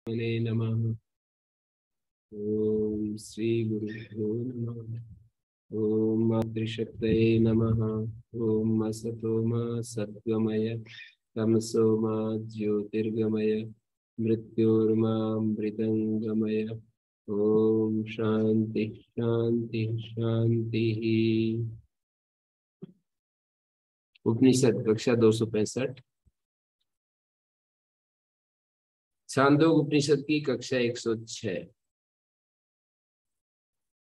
नमः। ओम श्री गुरुभ्यो नमः। ओम मातृशक्तये नमः। ओम असतो मा सद्गमय तमसो मा ज्योतिर्गमय मृत्योर्मामृतंगमय। ओम शांति शांति शांति। उपनिषद कक्षा 265 छांदोग्य उपनिषद की कक्षा 106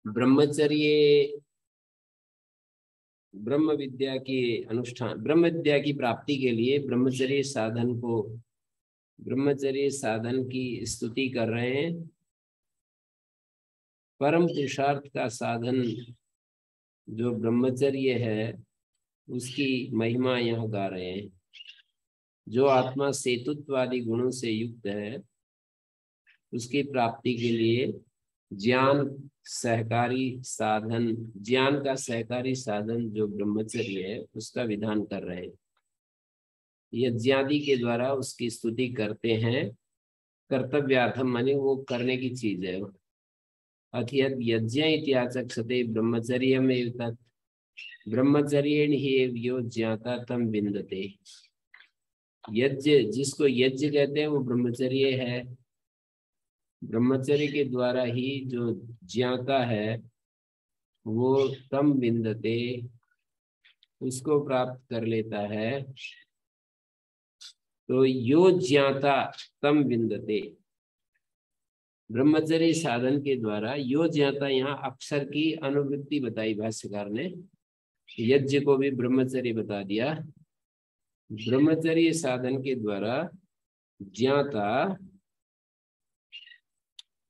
ब्रह्मचर्य ब्रह्म विद्या की अनुष्ठान ब्रह्म विद्या की प्राप्ति के लिए ब्रह्मचर्य साधन की स्तुति कर रहे हैं। परम पुरुषार्थ का साधन जो ब्रह्मचर्य है उसकी महिमा यहाँ गा रहे हैं। जो आत्मा सेतुत्वादि गुणों से युक्त है उसकी प्राप्ति के लिए ज्ञान का सहकारी साधन जो ब्रह्मचर्य है उसका विधान कर रहे हैं। यज्ञादि के द्वारा उसकी स्तुति करते हैं। कर्तव्यार्थम माने वो करने की चीज है। अथयद यज्ञ इत्याचक्षते ब्रह्मचर्यमेव तत् ब्रह्मचर्येण हि यो ज्ञाता तम विन्दते। यज्ञ जिसको यज्ञ कहते हैं वो ब्रह्मचर्य है। ब्रह्मचर्य के द्वारा ही जो ज्ञाता है वो तम विन्दते उसको प्राप्त कर लेता है। तो यो ज्ञाता तम विन्दते ब्रह्मचर्य साधन के द्वारा यो ज्ञाता, यहाँ अक्षर की अनुवृत्ति बताई भाष्यकार ने। यज्ञ को भी ब्रह्मचर्य बता दिया। ब्रह्मचर्य साधन के द्वारा ज्ञाता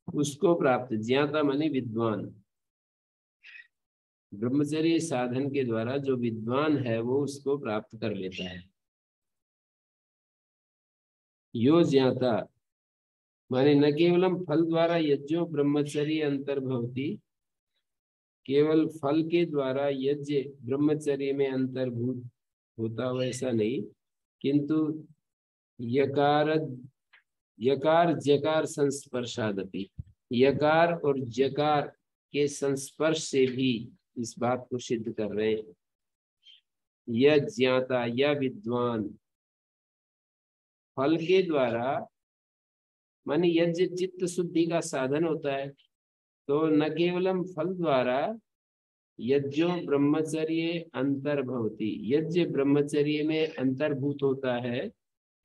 उसको प्राप्त, ज्ञाता माने विद्वान। ब्रह्मचर्य साधन के द्वारा जो विद्वान है वो उसको प्राप्त कर लेता है। यो ज्ञाता माने न केवलम फल द्वारा यज्ञो ब्रह्मचर्य अंतर्भवती, केवल फल के द्वारा यज्ञ ब्रह्मचर्य में अंतर्भूत होता वैसा नहीं, किंतु यकार जकार संस्पर्शादपि, यकार और जकार के संस्पर्श से भी इस बात को सिद्ध कर रहे हैं। यह ज्ञाता या विद्वान फल के द्वारा माने यज्ञ चित्त शुद्धि का साधन होता है। तो न केवलम फल द्वारा यज्ञो ब्रह्मचर्य अंतर्भवती, यज्ञ ब्रह्मचर्य में अंतर्भूत होता है,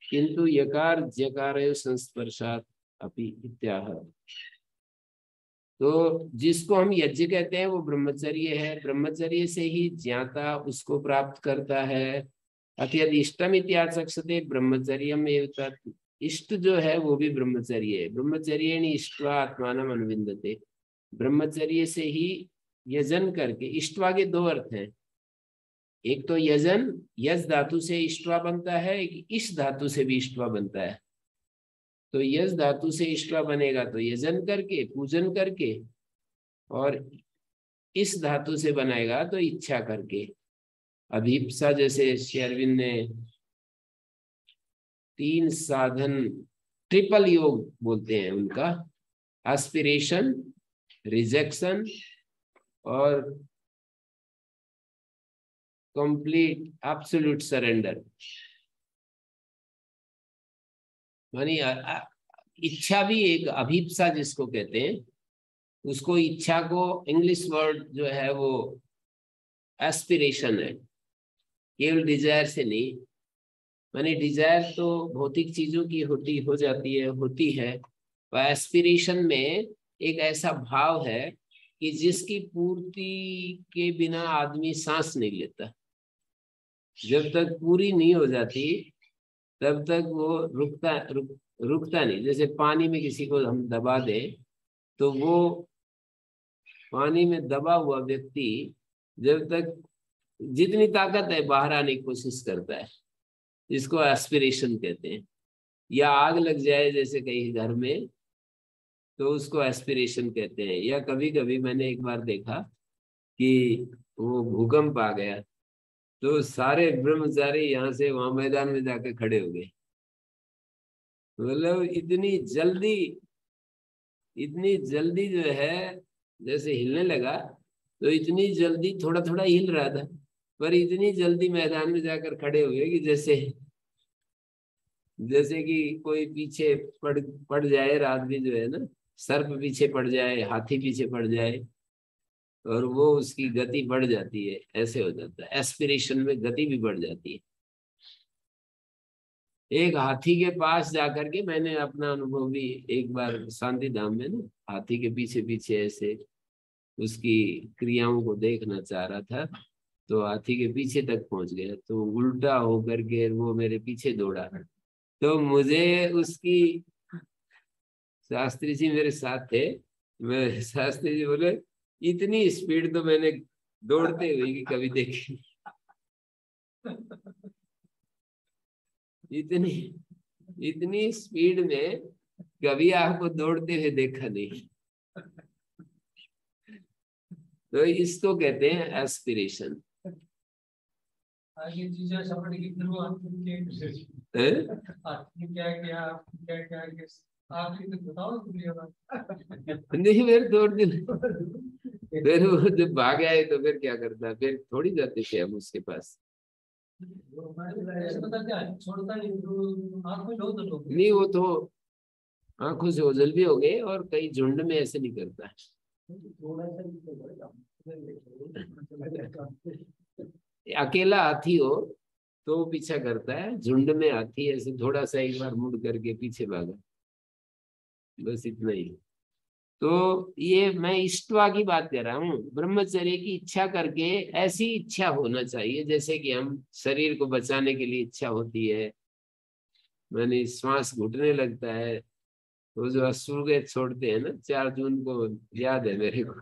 किंतु यकार जकार संस्पर्शात अपि इत्याह। तो जिसको हम यज्ञ कहते हैं वो ब्रह्मचर्य है। ब्रह्मचर्य से ही ज्ञाता उसको प्राप्त करता है। अत्यद इष्टम इत्याचक्षते ब्रह्मचर्यम एव तत्, इष्ट जो है वो भी ब्रह्मचर्य है। ब्रह्मचर्येण इष्ट्वा आत्मानम अनुविन्दते, ब्रह्मचर्य से ही यजन करके, इष्ट्वा के दो अर्थ हैं। एक तो यजन, यज धातु से इष्ट्वा बनता है, एक इश धातु से भी इष्ट्वा बनता है। तो यज धातु से इष्ट्वा बनेगा तो यजन करके, पूजन करके, और इस धातु से बनाएगा तो इच्छा करके। अभीप्सा जैसे श्री अरविंद ने 3 साधन, ट्रिपल योग बोलते हैं उनका, एस्पिरेशन, रिजेक्शन और कंप्लीट एब्सोल्यूट सरेंडर। मानी इच्छा भी एक अभीप्सा जिसको कहते हैं, उसको इच्छा को इंग्लिश वर्ड जो है वो एस्पिरेशन है, केवल डिजायर से नहीं। माने डिजायर तो भौतिक चीजों की होती है, वह एस्पिरेशन में एक ऐसा भाव है कि जिसकी पूर्ति के बिना आदमी सांस नहीं लेता। जब तक पूरी नहीं हो जाती तब तक वो रुकता नहीं। जैसे पानी में किसी को हम दबा दें तो वो पानी में दबा हुआ व्यक्ति जब तक जितनी ताकत है बाहर आने की कोशिश करता है, इसको एस्पिरेशन कहते हैं। या आग लग जाए जैसे कहीं घर में तो उसको एस्पिरेशन कहते हैं। या कभी कभी मैंने एक बार देखा कि वो भूकंप आ गया तो सारे ब्रह्मचारी यहाँ से वहां मैदान में जाकर खड़े हो गए। मतलब इतनी जल्दी जो है, जैसे हिलने लगा तो इतनी जल्दी थोड़ा थोड़ा हिल रहा था, पर इतनी जल्दी मैदान में जाकर खड़े हुए कि जैसे जैसे कि कोई पीछे पड़ जाए, आदमी जो है ना, सर्प पीछे पड़ जाए, हाथी पीछे पड़ जाए, और वो उसकी गति बढ़ जाती है, ऐसे हो जाता है। एस्पिरेशन में गति भी बढ़ जाती है। एक हाथी के पास जाकर के मैंने अपना अनुभव भी एक बार शांति धाम में ना, हाथी के पीछे पीछे ऐसे उसकी क्रियाओं को देखना चाह रहा था, तो हाथी के पीछे तक पहुंच गया, तो उल्टा होकर के वो मेरे पीछे दौड़ा। तो मुझे उसकी, शास्त्री जी मेरे साथ थे, मैं शास्त्री जी बोले इतनी स्पीड तो मैंने दौड़ते हुए की कभी देखी। इतनी इतनी स्पीड में कभी आपको दौड़ते हुए देखा नहीं। तो इसको कहते हैं एस्पिरेशन। आगे चीजें सपने की फिर वो अंतिम के क्या क्या आप ही तो बताओ नहीं, फिर दौड़ दिन फिर वो जब भाग आए तो फिर क्या करता, फिर थोड़ी जाते थे हम उसके पास। छोड़ता नहीं, वो तो आंखों से ओझल भी हो गए, और कई झुंड में ऐसे नहीं करता है। अकेला हाथी हो तो पीछा करता है, झुंड में हाथी ऐसे थोड़ा सा एक बार मुड़ करके पीछे भागा, बस इतना ही। तो ये मैं इष्टवा की बात कर रहा हूँ, ब्रह्मचर्य की इच्छा करके। ऐसी इच्छा होना चाहिए जैसे कि हम शरीर को बचाने के लिए इच्छा होती है, मैंने श्वास घुटने लगता है, वो जो अश्रुगैस छोड़ते हैं ना 4 जून को, याद है मेरे को।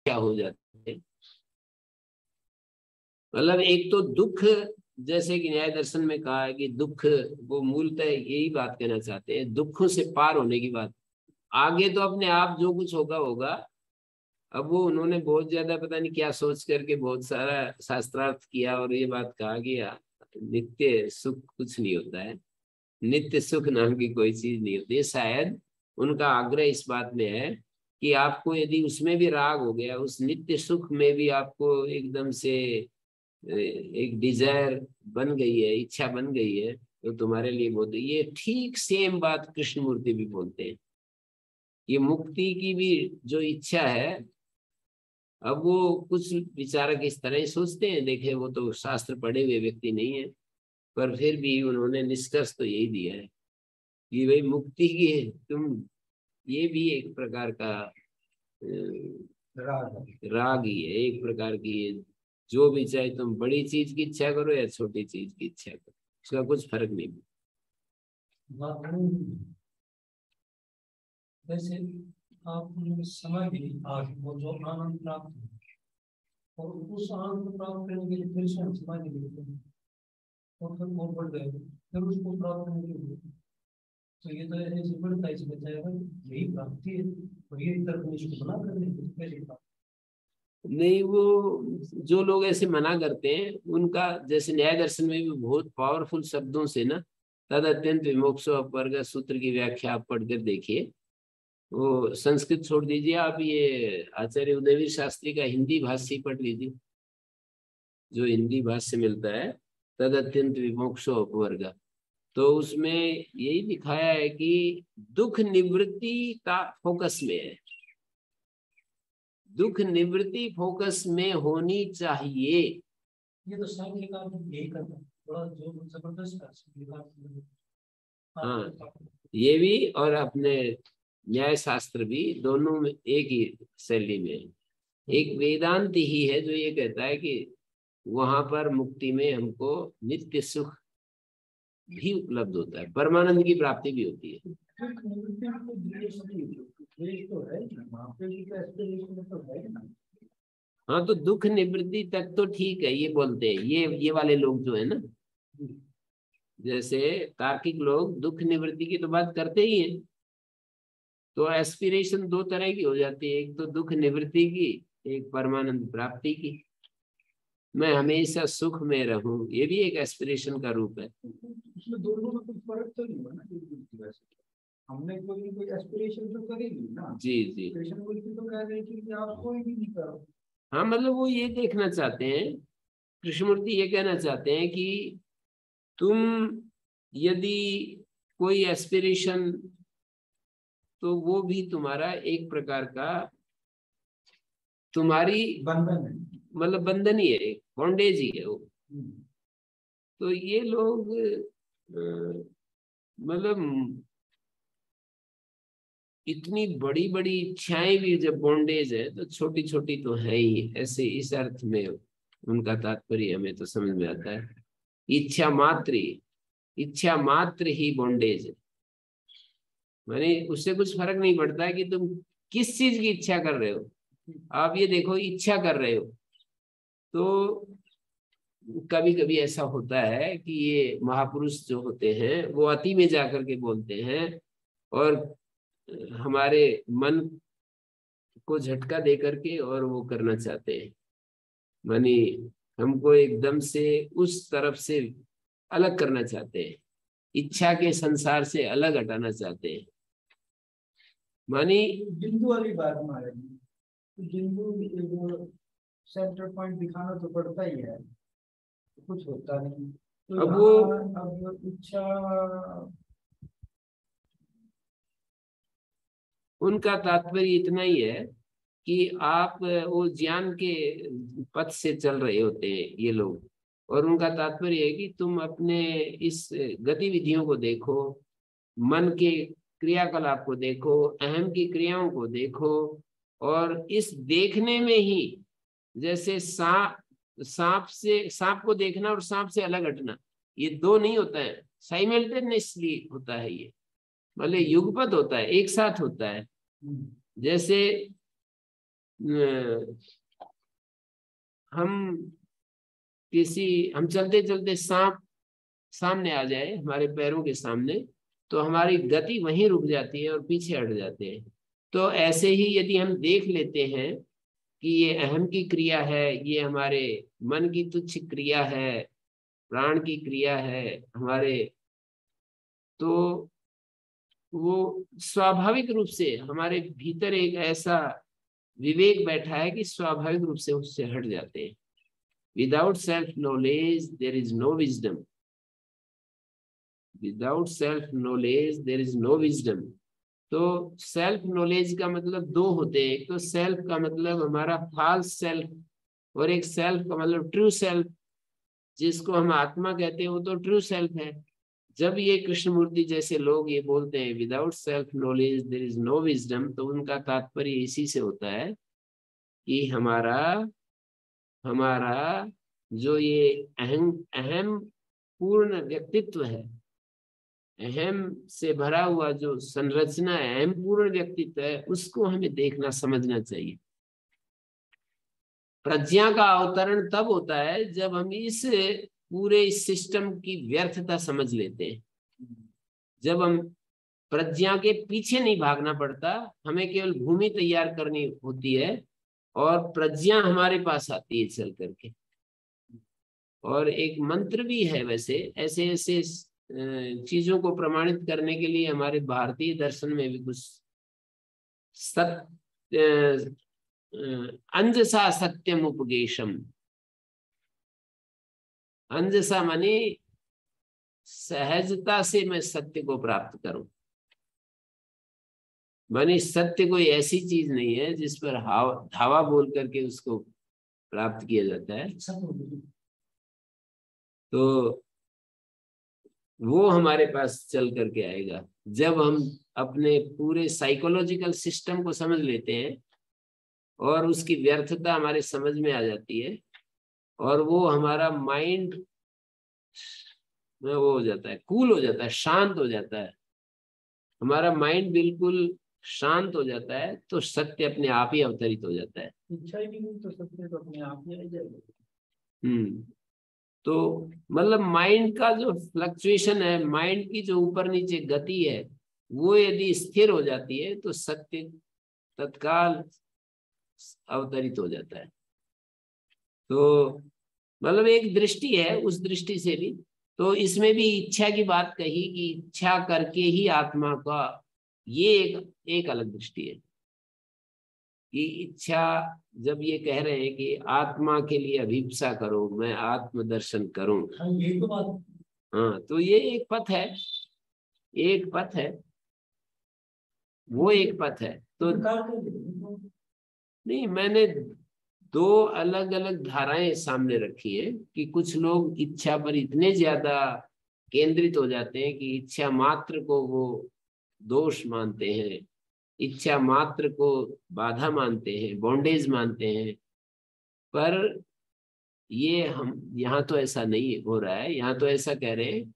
क्या हो जाता है, मतलब एक तो दुख, जैसे कि न्याय दर्शन में कहा है कि दुख, वो मूलतः यही बात कहना चाहते हैं, दुखों से पार होने की बात। आगे तो अपने आप जो कुछ होगा होगा। अब वो उन्होंने बहुत ज्यादा पता नहीं क्या सोच करके बहुत सारा शास्त्रार्थ किया, और ये बात कहा कि नित्य सुख कुछ नहीं होता है, नित्य सुख नाम की कोई चीज नहीं होती है। शायद उनका आग्रह इस बात में है कि आपको यदि उसमें भी राग हो गया, उस नित्य सुख में भी आपको एकदम से एक डिजायर बन गई है, इच्छा बन गई है, तो तुम्हारे लिए बहुत, ये ठीक सेम बात कृष्णमूर्ति भी बोलते हैं। ये मुक्ति की भी जो इच्छा है, अब वो कुछ विचारक इस तरह ही सोचते हैं, देखे वो तो शास्त्र पढ़े हुए व्यक्ति नहीं है, पर फिर भी उन्होंने निष्कर्ष तो यही दिया है कि भाई मुक्ति की तुम, ये भी एक प्रकार का राग ही है, एक प्रकार की ये, जो भी चाहे तुम बड़ी चीज की इच्छा करो या छोटी चीज की इच्छा करो, उसका कुछ फर्क नहीं। वैसे आप समाधि आज वो जो आनंद प्राप्त, और उस आनंद प्राप्त करने के लिए फिर से हम समाधि लेते हैं और फिर वो बढ़ गए, फिर उसको प्राप्त करने के लिए, तो ये तो ऐसे बढ़ता है, इसमें जाएगा यही प्राप्ति है, और ये तरफ इसको बना करने पहले प्राप्त नहीं, वो जो लोग ऐसे मना करते हैं उनका, जैसे न्याय दर्शन में भी बहुत पावरफुल शब्दों से ना, तद अत्यंत विमोक्षो अपवर्ग सूत्र की व्याख्या आप पढ़कर देखिए। वो संस्कृत छोड़ दीजिए, आप ये आचार्य उदयवीर शास्त्री का हिंदी भाष्य पढ़ लीजिए, जो हिंदी भाष्य मिलता है, तद अत्यंत विमोक्षो अपवर्ग। तो उसमें यही दिखाया है कि दुख निवृत्ति का फोकस में है, दुख निवृत्ति फोकस में होनी चाहिए। ये तो सांख्य का यही करता है, थोड़ा जो जबरदस्त है। हाँ, ये भी और अपने न्याय शास्त्र भी, दोनों में एक ही शैली में है। एक वेदांत ही है जो ये कहता है कि वहां पर मुक्ति में हमको नित्य सुख भी उपलब्ध होता है, परमानंद की प्राप्ति भी होती है। हाँ, तो दुख निवृत्ति तक तो ठीक है, ये बोलते हैं ये वाले लोग जो है ना, जैसे तार्किक लोग दुख निवृत्ति की तो बात करते ही हैं, तो एस्पिरेशन दो तरह की हो जाती है, एक तो दुख निवृत्ति की, एक परमानंद प्राप्ति की। मैं हमेशा सुख में रहूं, ये भी एक एस्पिरेशन का रूप है। उसमें दोनों में कुछ फर्क तो नहीं हुआ ना वैसे। हमने कोई कोई एस्पिरेशन तो करेगी ना। जी जी। कृष्ण मूर्ति तो कह रहे थे कि आप कोई भी नहीं करो। हाँ, मतलब वो ये देखना चाहते हैं, कृष्णमूर्ति ये कहना चाहते हैं कि तुम यदि कोई एस्पिरेशन, तो वो भी तुम्हारा एक प्रकार का तुम्हारी बंधन है, मतलब बंधन ही है, बॉन्डेज ही है वो। तो ये लोग मतलब इतनी बड़ी बड़ी इच्छाएं भी जब बॉन्डेज है तो छोटी छोटी तो है ही, ऐसे इस अर्थ में उनका तात्पर्य हमें तो समझ में आता है। इच्छा मात्र ही बॉन्डेज है, माने उससे कुछ फर्क नहीं पड़ता है कि तुम किस चीज की इच्छा कर रहे हो। आप ये देखो, इच्छा कर रहे हो तो कभी कभी ऐसा होता है कि ये महापुरुष जो होते हैं वो अति में जाकर के बोलते हैं और हमारे मन को झटका दे करके और वो करना चाहते हैं, मानी हमको एकदम से उस तरफ से अलग करना चाहते हैं, इच्छा के संसार से अलग हटाना चाहते हैं। मानी बिंदु वाली बात हमारे बिंदु सेंटर पॉइंट दिखाना तो पड़ता ही है, कुछ होता नहीं। तो अब वो अब इच्छा उनका तात्पर्य इतना ही है कि आप वो ज्ञान के पथ से चल रहे होते हैं ये लोग, और उनका तात्पर्य है कि तुम अपने इस गतिविधियों को देखो, मन के क्रियाकलाप को देखो, अहम की क्रियाओं को देखो, और इस देखने में ही जैसे सांप को देखना और सांप से अलग हटना, ये दो नहीं होता है, साइमल्टेनियसली होता है, ये मतलब युगपत होता है, एक साथ होता है। जैसे हम चलते चलते सांप सामने आ जाए हमारे पैरों के सामने, तो हमारी गति वहीं रुक जाती है और पीछे हट जाते हैं। तो ऐसे ही यदि हम देख लेते हैं कि ये अहम की क्रिया है, ये हमारे मन की तुच्छ क्रिया है, प्राण की क्रिया है हमारे, तो वो स्वाभाविक रूप से हमारे भीतर एक ऐसा विवेक बैठा है कि स्वाभाविक रूप से उससे हट जाते हैं। Without self knowledge there is no wisdom, without self knowledge there is no wisdom. तो सेल्फ नॉलेज का मतलब दो होते हैं, एक तो सेल्फ का मतलब हमारा फॉल्स सेल्फ, और एक सेल्फ का मतलब ट्रू सेल्फ, जिसको हम आत्मा कहते हैं, वो तो ट्रू सेल्फ है। जब ये कृष्णमूर्ति जैसे लोग ये बोलते हैं without self knowledge there is no wisdom, तो उनका तात्पर्य इसी से होता है कि हमारा हमारा जो ये अहम अहम पूर्ण व्यक्तित्व है, अहम से भरा हुआ जो संरचना है, अहम पूर्ण व्यक्तित्व है, उसको हमें देखना समझना चाहिए। प्रज्ञा का अवतरण तब होता है जब हम इस पूरे सिस्टम की व्यर्थता समझ लेते हैं, जब हम प्रज्ञा के पीछे नहीं भागना पड़ता, हमें केवल भूमि तैयार करनी होती है और प्रज्ञा हमारे पास आती है चल करके। और एक मंत्र भी है वैसे, ऐसे ऐसे चीजों को प्रमाणित करने के लिए हमारे भारतीय दर्शन में भी कुछ सत्य, अंजसा सत्यम उपगेशम, अंजसा माने सहजता से मैं सत्य को प्राप्त करूं, माने सत्य कोई ऐसी चीज नहीं है जिस पर धावा बोल करके उसको प्राप्त किया जाता है। तो वो हमारे पास चल करके आएगा जब हम अपने पूरे साइकोलॉजिकल सिस्टम को समझ लेते हैं और उसकी व्यर्थता हमारे समझ में आ जाती है, और वो हमारा माइंड वो हो जाता है, कूल हो जाता है, शांत हो जाता है, हमारा माइंड बिल्कुल शांत हो जाता है, तो सत्य अपने आप ही अवतरित हो जाता है। इच्छा ही नहीं तो सत्य तो अपने आप ही आ जाएगा। तो मतलब माइंड का जो फ्लक्चुएशन है, माइंड की जो ऊपर नीचे गति है, वो यदि स्थिर हो जाती है तो सत्य तत्काल अवतरित हो जाता है। तो मतलब एक दृष्टि है, उस दृष्टि से भी तो इसमें भी इच्छा की बात कही कि इच्छा करके ही आत्मा का, ये एक अलग दृष्टि है कि इच्छा, जब ये कह रहे हैं कि आत्मा के लिए अभिप्सा करो, मैं आत्मदर्शन करूं, ये तो बात। हाँ, तो ये एक पथ है, एक पथ है, वो एक पथ है। तो नहीं, मैंने दो अलग अलग धाराएं सामने रखी है कि कुछ लोग इच्छा पर इतने ज्यादा केंद्रित हो जाते हैं कि इच्छा मात्र को वो दोष मानते हैं, इच्छा मात्र को बाधा मानते हैं, बॉन्डेज मानते हैं। पर ये हम यहाँ तो ऐसा नहीं हो रहा है, यहाँ तो ऐसा कह रहे हैं।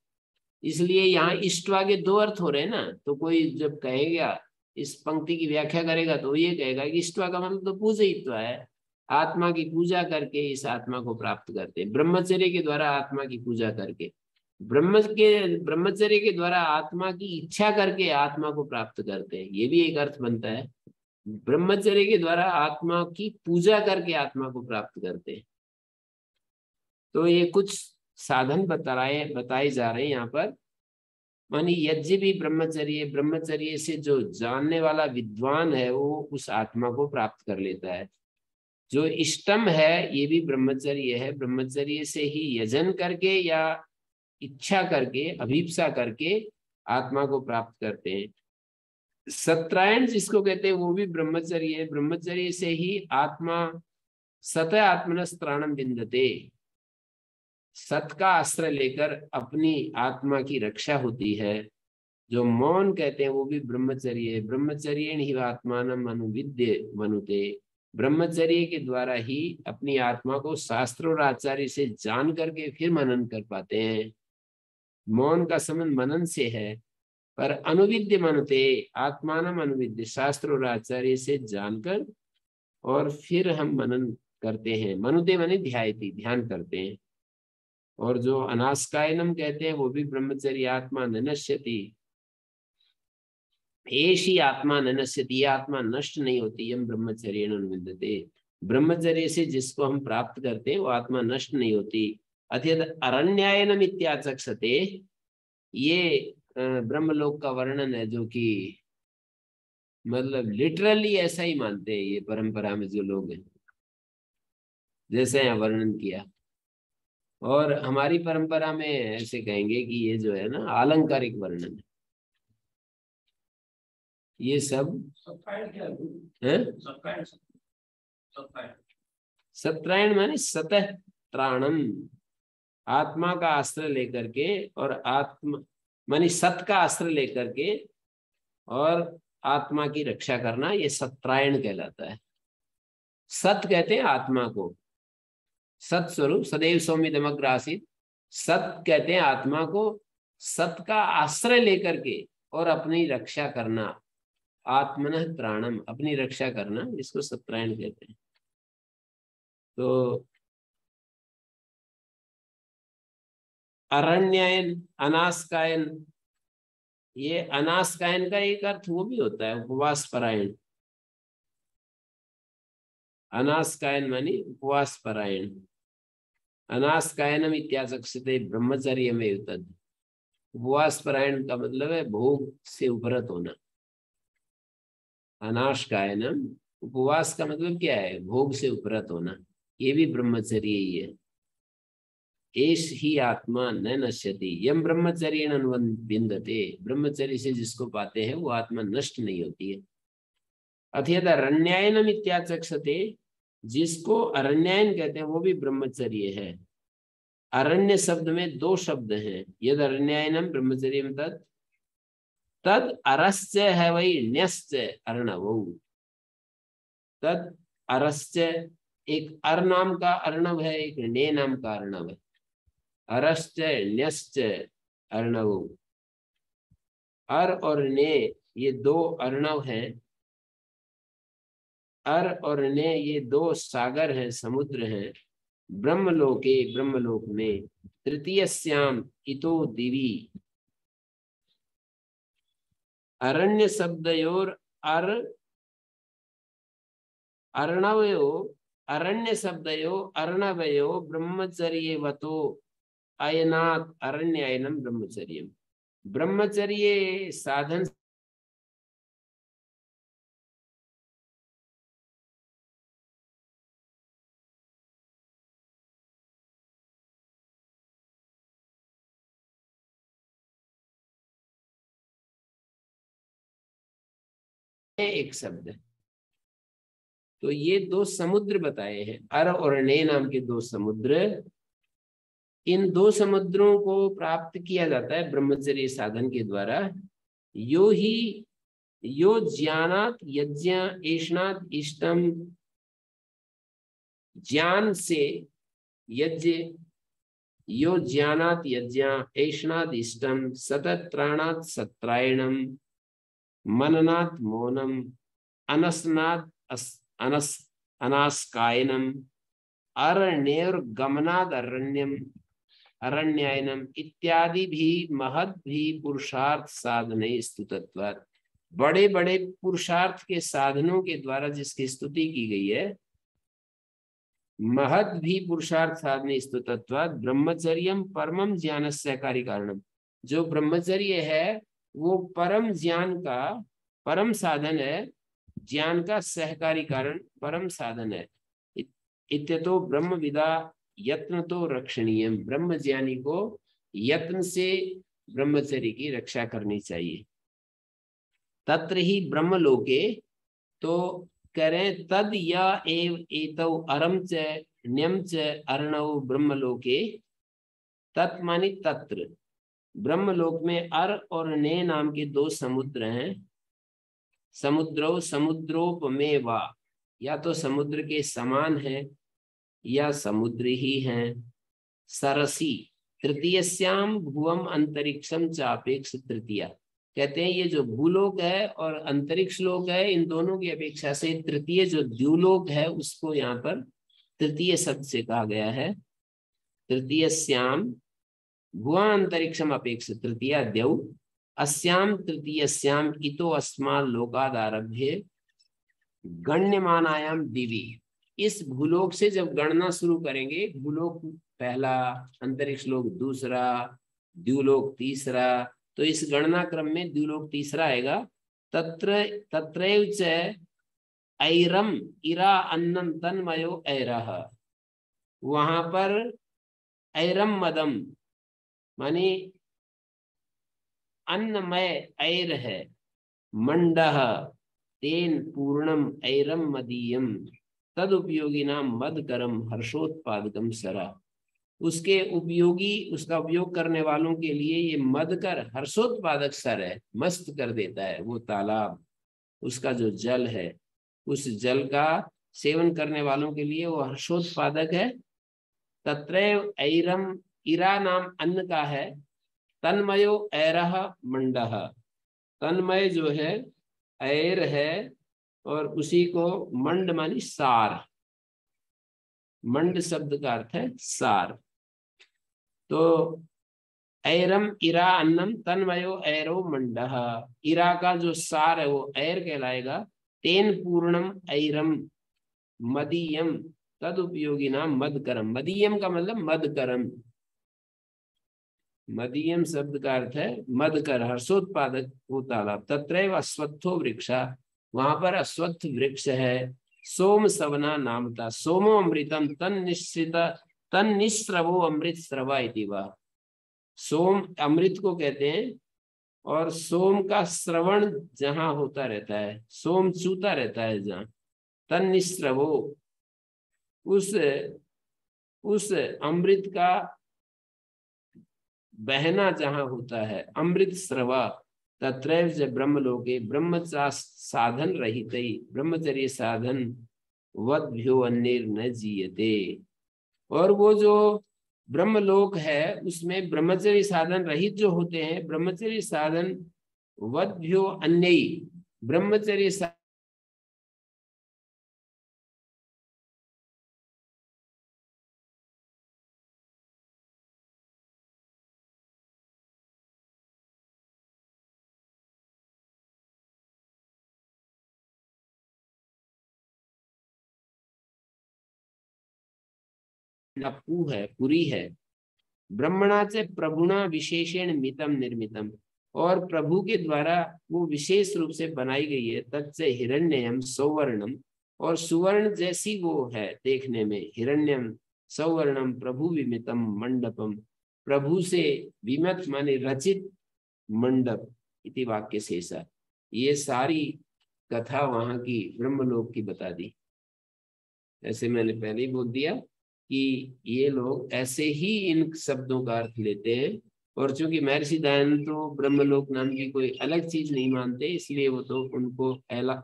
इसलिए यहाँ इष्टवा के दो अर्थ हो रहे हैं ना। तो कोई जब कहेगा, इस पंक्ति की व्याख्या करेगा, तो ये कहेगा कि इष्टवा का मतलब तो पूजयित्व है, आत्मा की पूजा करके इस आत्मा को प्राप्त करते हैं, ब्रह्मचर्य के द्वारा आत्मा की पूजा करके, ब्रह्मचर्य के द्वारा आत्मा की इच्छा करके आत्मा को प्राप्त करते हैं, ये भी एक अर्थ बनता है। ब्रह्मचर्य के द्वारा आत्मा की पूजा करके आत्मा को प्राप्त करते हैं। तो ये कुछ साधन बताए जा रहे हैं यहाँ पर। मानी यज्ञ भी ब्रह्मचर्य, ब्रह्मचर्य से जो जानने वाला विद्वान है वो उस आत्मा को प्राप्त कर लेता है। जो इष्टम है ये भी ब्रह्मचर्य है, ब्रह्मचर्य से ही यजन करके या इच्छा करके, अभीप्सा करके आत्मा को प्राप्त करते हैं। सत्रायण जिसको कहते हैं वो भी ब्रह्मचर्य है, ब्रह्मचर्य से ही आत्मा सत आत्मनस्त्राणम विन्दते, सत का आश्रय लेकर अपनी आत्मा की रक्षा होती है। जो मौन कहते हैं वो भी ब्रह्मचर्य है, ब्रह्मचर्येण ही आत्मानम अनुविद्य मनुते, ब्रह्मचर्य के द्वारा ही अपनी आत्मा को शास्त्र और आचार्य से जान करके फिर मनन कर पाते हैं। मौन का संबंध मनन से है, पर अनुविद्य मनुते, आत्मानम अनुविद्य, शास्त्र और आचार्य से जानकर और फिर हम मनन करते हैं। मनुते माने ध्यायति, ध्यान करते हैं। और जो अनास्कायनम कहते हैं वो भी ब्रह्मचर्य, आत्मा न नश्यति, एषी आत्मा न नश्यति, ये आत्मा नष्ट नहीं होती, यम ब्रह्मचर्य अनुविद्यते, ब्रह्मचर्य से जिसको हम प्राप्त करते हैं वो आत्मा नष्ट नहीं होती। अथयत अरण्यायनम इत्याचक्षते, ये ब्रह्मलोक का वर्णन है, जो कि मतलब लिटरली ऐसा ही मानते हैं ये परंपरा में जो लोग हैं, जैसे यहाँ वर्णन किया। और हमारी परंपरा में ऐसे कहेंगे कि ये जो है ना आलंकारिक वर्णन है, ये सब है। सत्रायण माने सतह त्राणम, आत्मा का आश्रय लेकर के, और आत्मा मानी सत का आश्रय लेकर के और आत्मा की रक्षा करना, ये सत्रायण कहलाता है। सत कहते हैं आत्मा को, सत स्वरूप सदैव सौम्यदमग्र आसीत, सत कहते हैं आत्मा को, सत का आश्रय लेकर के और अपनी रक्षा करना, आत्मनः त्राणम, अपनी रक्षा करना, इसको सत्रायण कहते हैं। तो अरण्यायन, अनास्कायन, ये अनास्कायन का एक अर्थ वो भी होता है उपवास परायण। अनास्कायन मानी उपवास परायण, अनास्कायनम इत्याचक्षते ब्रह्मचर्य में तद, उपवास परायण का मतलब है भोग से उपरत होना। अनाशकायनम, उपवास का मतलब क्या है, भोग से उपरत होना, ये भी ब्रह्मचर्य ही है। एष ही आत्मा न नश्यति, यम ब्रह्मचर्य विन्दते, ब्रह्मचर्य से जिसको पाते हैं वो आत्मा नष्ट नहीं होती है। अथयत अरण्यायनम इत्याचक्षते, जिसको अरण्यायन कहते हैं वो भी ब्रह्मचर्य है। अरण्य शब्द में दो शब्द हैं, यद अरण्यायनम ब्रह्मचर्य में तद, तद अरश्च है वही न्यश्च अर्णव, तद अरश्च, एक अर नाम का अर्णव है, एक ने नाम का अर्णव है। अरश्च न्यश्च अर्णव, अर और ने ये दो अर्णव हैं। अर और ने ये दो सागर हैं, समुद्र हैं। ब्रह्मलोके ब्रह्मलोक में, तृतीयस्याम इतो दिवी, अरण्य शब्दयोर अर्णवयो, अरण्य शब्दयो अर्णवयो ब्रह्मचर्यवतो अयनात् अरण्यायनम ब्रह्मचर्यम। ब्रह्मचर्य साधन एक शब्द है। तो ये दो समुद्र बताए हैं, अर और ने नाम के दो समुद्र। इन दो समुद्रों को प्राप्त किया जाता है ब्रह्मचर्य साधन के द्वारा। यो ही यो ज्ञानात यज्ञ एषणात इष्टम, ज्ञान से यज्ञ, यो ज्ञानात यज्ञ एषणात इष्टम, सतत्राणात सत्रायणम, मननात् मौनम, अनसनात् अनस अनास्कायनम, अरण्योर्गमनाद अरण्यम अरण्यायनम इत्यादि भी महद भी पुरुषार्थ साधने स्तुतत्वात्। बड़े बड़े पुरुषार्थ के साधनों के द्वारा जिसकी स्तुति की गई है, महद भी पुरुषार्थ साधने स्तुतत्वात् ब्रह्मचर्यम परमम ज्ञानस्य कार्य कारणम। जो ब्रह्मचर्य है वो परम ज्ञान का परम साधन है, ज्ञान का सहकारी कारण परम साधन है। इत्यतो ब्रह्म विदा यत्न तो रक्षणीयम। ब्रह्म ज्ञानी को यत्न से ब्रह्मचर्य की रक्षा करनी चाहिए। तत्र ही ब्रह्मलोके, तो करें तद या एव एतौ अरम च न्यम च अर्णव ब्रह्मलोके, तत् मानी तत्र, ब्रह्मलोक में अर और ने नाम के दो समुद्र हैं। समुद्रो समुद्रोपमेवा, या तो समुद्र के समान है या समुद्र ही हैं। सरसी तृतीयस्याम भुवम अंतरिक्षम चापेक्ष तृतीया, कहते हैं ये जो भूलोक है और अंतरिक्ष लोक है, इन दोनों की अपेक्षा से तृतीय जो द्युलोक है उसको यहाँ पर तृतीय शब्द से कहा गया है। तृतीयस्याम भुवा अंतरिक्षम अपेक्ष तृतीया द्यौ, अस्याम तृतीयस्याम इतो अस्मात् लोकाद आरभ्य गण्यमानायाम दिवी। इस भूलोक से जब गणना शुरू करेंगे, भूलोक पहला, अंतरिक्ष लोक दूसरा, द्युलोक तीसरा, तो इस गणना क्रम में द्युलोक तीसरा आएगा। तत्र तत्रैव च ऐरम इरा अन्नम तन्मयो ऐरः, वहां पर ऐरम मदम माने अन्नमय ऐर है, मंडः तेन पूर्णम ऐरम मदीयम, तद उपयोगिना मदकरम हर्षोत्पादकम सरा। उसके उपयोगी, उसका उपयोग करने वालों के लिए ये मदकर हर्षोत्पादक सर है, मस्त कर देता है वो तालाब, उसका जो जल है, उस जल का सेवन करने वालों के लिए वो हर्षोत्पादक है। तत्रैव ऐरम, इरा नाम अन्न का है, तन्मयो ऐरः मंडः, तन्मय जो है ऐर है और उसी को मंड मानी सार, मंड शब्द का अर्थ है सार। तो ऐरम इरा अन्नम तन्मयो ऐरो मंडः, इरा का जो सार है वो ऐर कहलाएगा। तेन पूर्णम ऐरम मदीयम तद उपयोगिना मदकरम, मदीयम का मतलब मदकरम, मदीयम शब्द का अर्थ है मदकर, हर्षोत्पादक वो तालाब। तत्रैव अश्वत्थो वृक्षा, वहां पर अश्वत्थ वृक्ष है। सोम सवना नामता, सोमो अमृतम तन निस्रवो अमृत स्रवा इति वा। सोम अमृत को कहते हैं, और सोम का श्रवण जहां होता रहता है, सोम चूता रहता है जहां, तन निस्रवो, उस अमृत का बहना जहां होता है, अमृत स्रवा। तत्रैव च ब्रह्मलोके ब्रह्मचा साधन रहित, ब्रह्मचर्य साधन वद्भ्यो अन्येर न जीयते। और वो जो ब्रह्मलोक है उसमें ब्रह्मचर्य साधन रहित जो होते हैं, ब्रह्मचर्य साधन वद्भ्यो अन्य, ब्रह्मचर्य पू है, पुरी है। ब्रह्मणाचे प्रभुणा विशेषण मितम निर्मितम, और प्रभु के द्वारा वो विशेष रूप से बनाई गई है। तत्से हिरण्यम सौवर्णम, और सुवर्ण जैसी वो है देखने में। हिरण्यम सौवर्णम प्रभु विमितम मंडपम, प्रभु से विमत माने रचित मंडप इति वाक्य शेषा। ये सारी कथा वहां की ब्रह्मलोक की बता दी। ऐसे मैंने पहले ही बोल दिया कि ये लोग ऐसे ही इन शब्दों का अर्थ लेते हैं, और चूंकि महर्षि दयानंद तो ब्रह्मलोक नाम की कोई अलग चीज नहीं मानते, इसलिए वो तो उनको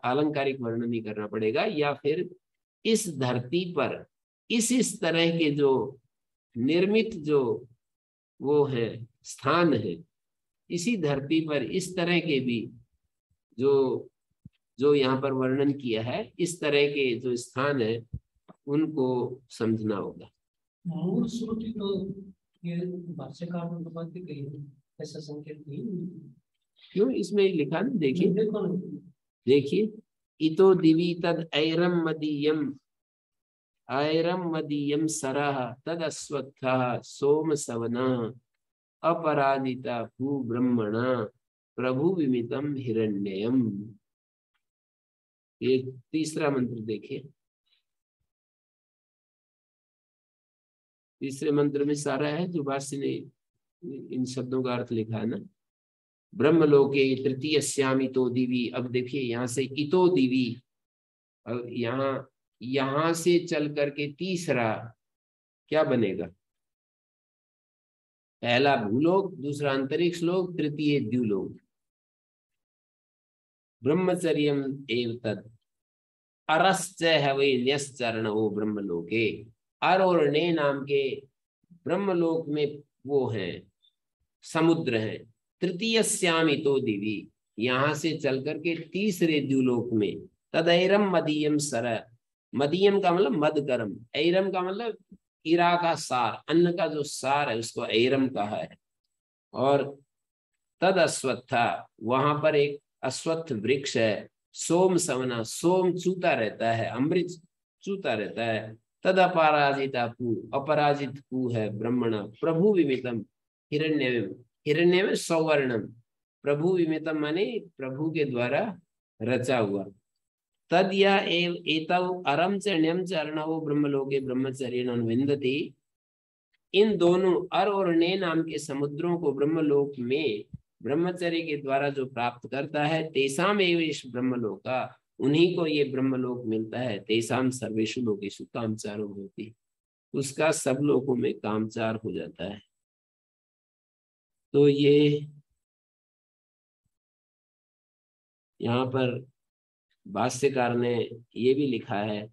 आलंकारिक वर्णन ही करना पड़ेगा, या फिर इस धरती पर इस तरह के जो निर्मित जो वो है स्थान है, इसी धरती पर इस तरह के भी जो जो यहाँ पर वर्णन किया है, इस तरह के जो स्थान है उनको समझना होगा। मूल श्रुति तो ये भाष्यकार ने बात की गई है, ऐसा संकेत नहीं। क्यों इसमें लिखा ना, देखिए देखो देखिए, इतो दिवी तद ऐरम मदीयम, ऐरम मदीयम सरह तद अश्वत्थः सोम सवनः अपराजिता भू ब्रह्मणा प्रभु विमितम हिरण्ययम। ये तीसरा मंत्र देखिए, तीसरे मंत्र में सारा है जो भाष्य ने इन शब्दों का अर्थ लिखा है ना। ब्रह्मलोके तृतीय श्याम इतो दिवी, अब देखिए यहाँ से इतो दिवी, अब यहाँ से चल करके तीसरा क्या बनेगा? पहला भूलोक, दूसरा अंतरिक्ष लोक, तृतीय द्युलोक। ब्रह्मचर्यम एव तद अरश्च हवे न्यश्चरणो ब्रह्मलोके, अर और ने नाम के ब्रह्मलोक में वो है समुद्र है। तृतीय श्यामी तो दिवी, यहाँ से चल करके तीसरे द्युलोक में। तदैरम मदीयम सर, मदीयम का मतलब मदकरम, ऐरम का मतलब इरा का सार, अन्न का जो सार है उसको ऐरम कहा है। और तद अश्वत्था, वहां पर एक अश्वत्थ वृक्ष है। सोम सवना, सोम चूता रहता है, अमृत चूता रहता है। तद अपराजिता पू, अपराजित पू है ब्रह्मणा प्रभु विमितम हिरण्य, हिरण्य में सौवर्णम, प्रभु विमितम माने प्रभु के द्वारा रचा हुआ। तद या एव एतौ अरम चण्यम चरणो ब्रह्मलोके ब्रह्मचर्य विन्दति, इन दोनों अर और ने नाम के समुद्रों को ब्रह्मलोक में ब्रह्मचर्य के द्वारा जो प्राप्त करता है, तेसाम एवेश ब्रह्मलोका, उन्हीं को ये ब्रह्मलोक मिलता है। तेसाम सर्वेषु लोकेषु कामचारो होती, उसका सब लोगों में कामचार हो जाता है। तो ये यहाँ पर भाष्यकार ने ये भी लिखा है,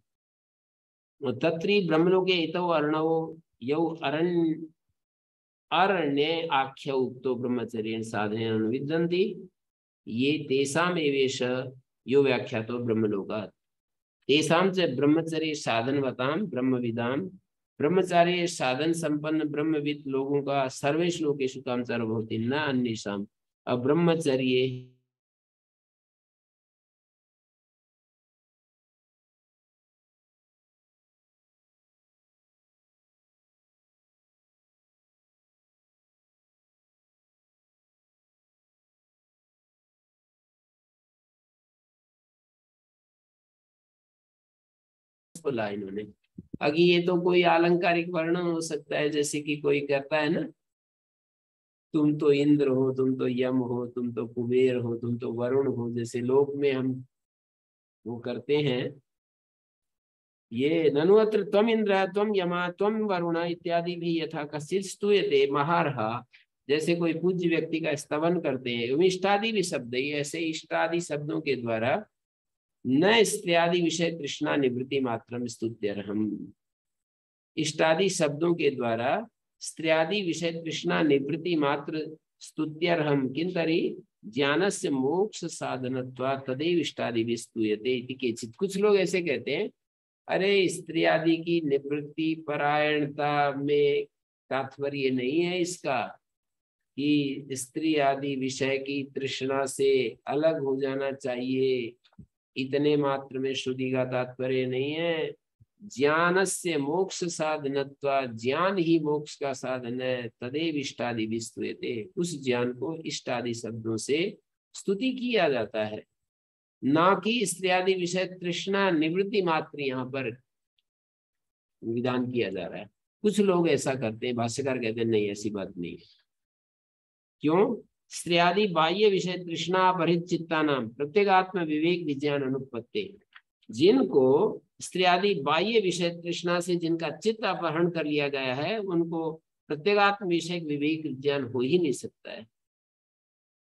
तत्री ब्रह्मलोके एतौ अर्णवो यौ अरण्ये आख्य उक्तो ब्रह्मचर्य साधनेन विद्यन्ति, ये तेषाम एवेश यो व्याख्यातो ब्रह्मलोकात्। तेषाम च ब्रह्मचर्य साधनवताम ब्रह्मविदाम, ब्रह्मचार्य साधन संपन्न ब्रह्मविद लोगों का सर्वेषु लोकेषु कामचारो भवति न अन्येषाम। अब ब्रह्मचर्य बोला इन्होंने। अभी ये तो कोई अलंकारिक वर्णन हो सकता है, जैसे कि कोई कहता है ना, तुम तो इंद्र हो, तुम तो यम हो, तुम तो कुबेर हो, तुम तो वरुण हो, जैसे लोक में हम वो करते हैं। ये ननु अत्र त्वम इंद्र त्वम यमा त्वम वरुण इत्यादि भी यथा कश्चित् स्तूयते महारहा, जैसे कोई पूज्य व्यक्ति का स्तवन करते हैं। इष्टादि भी शब्द, ऐसे इष्टादि शब्दों के द्वारा न इत्यादि विषय तृष्णा निवृत्ति मात्रम स्तुत्यर्हम्, इष्टादि शब्दों के द्वारा स्त्रियादि विषय तृष्णा निवृत्ति मात्र स्तुत्यर्हम् किंतरी ज्ञानस्य मोक्ष साधनत्वात् तदेव इष्टादि भी स्तूयते इति केचित्। कुछ लोग ऐसे कहते हैं, अरे स्त्री आदि की निवृत्ति परायणता में तात्पर्य नहीं है इसका कि स्त्री आदि विषय की तृष्णा से अलग हो जाना चाहिए, इतने मात्र में श्रुति का तात्पर्य नहीं है। ज्ञानस्य मोक्ष साधनत्वा, ज्ञान ही मोक्ष का साधन है। तदेव इष्टादि विस्तृयते, उस ज्ञान को इष्टादि शब्दों से स्तुति किया जाता है, ना कि स्त्रियादि विषय तृष्णा निवृत्ति मात्र यहाँ पर विधान किया जा रहा है। कुछ लोग ऐसा करते हैं, भाष्यकार कहते हैं नहीं, ऐसी बात नहीं है। क्यों? स्त्रियादि बाह्य विषय तृष्णा अपहृत चित्ता नाम प्रत्येगात्म विवेक विज्ञान अनुपत्ति, जिनको स्त्रियादि बाह्य विषय तृष्णा से जिनका चित्त अपहरण कर लिया गया है, उनको प्रत्येगात्म विषय विवेक विज्ञान हो ही नहीं सकता है।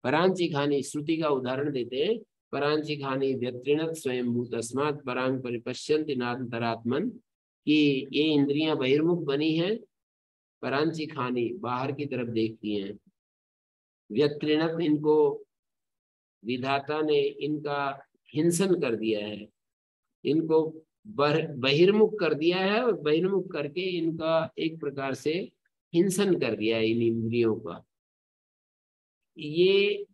परांची खानी, श्रुति का उदाहरण देते हैं, परांची खानी व्यत्रिणत स्वयं भूत अस्मात् परांग परिपश्यन्ति नान्तरात्मन, कि ये इंद्रियां बहिर्मुख बनी हैं, परांची खानी बाहर की तरफ देखती हैं, व्यत्रिणत इनको विधाता ने इनका हिंसन कर दिया है, इनको बहिर्मुख कर दिया है, और बहिर्मुख करके इनका एक प्रकार से हिंसन कर दिया है इन इंद्रियों का। ये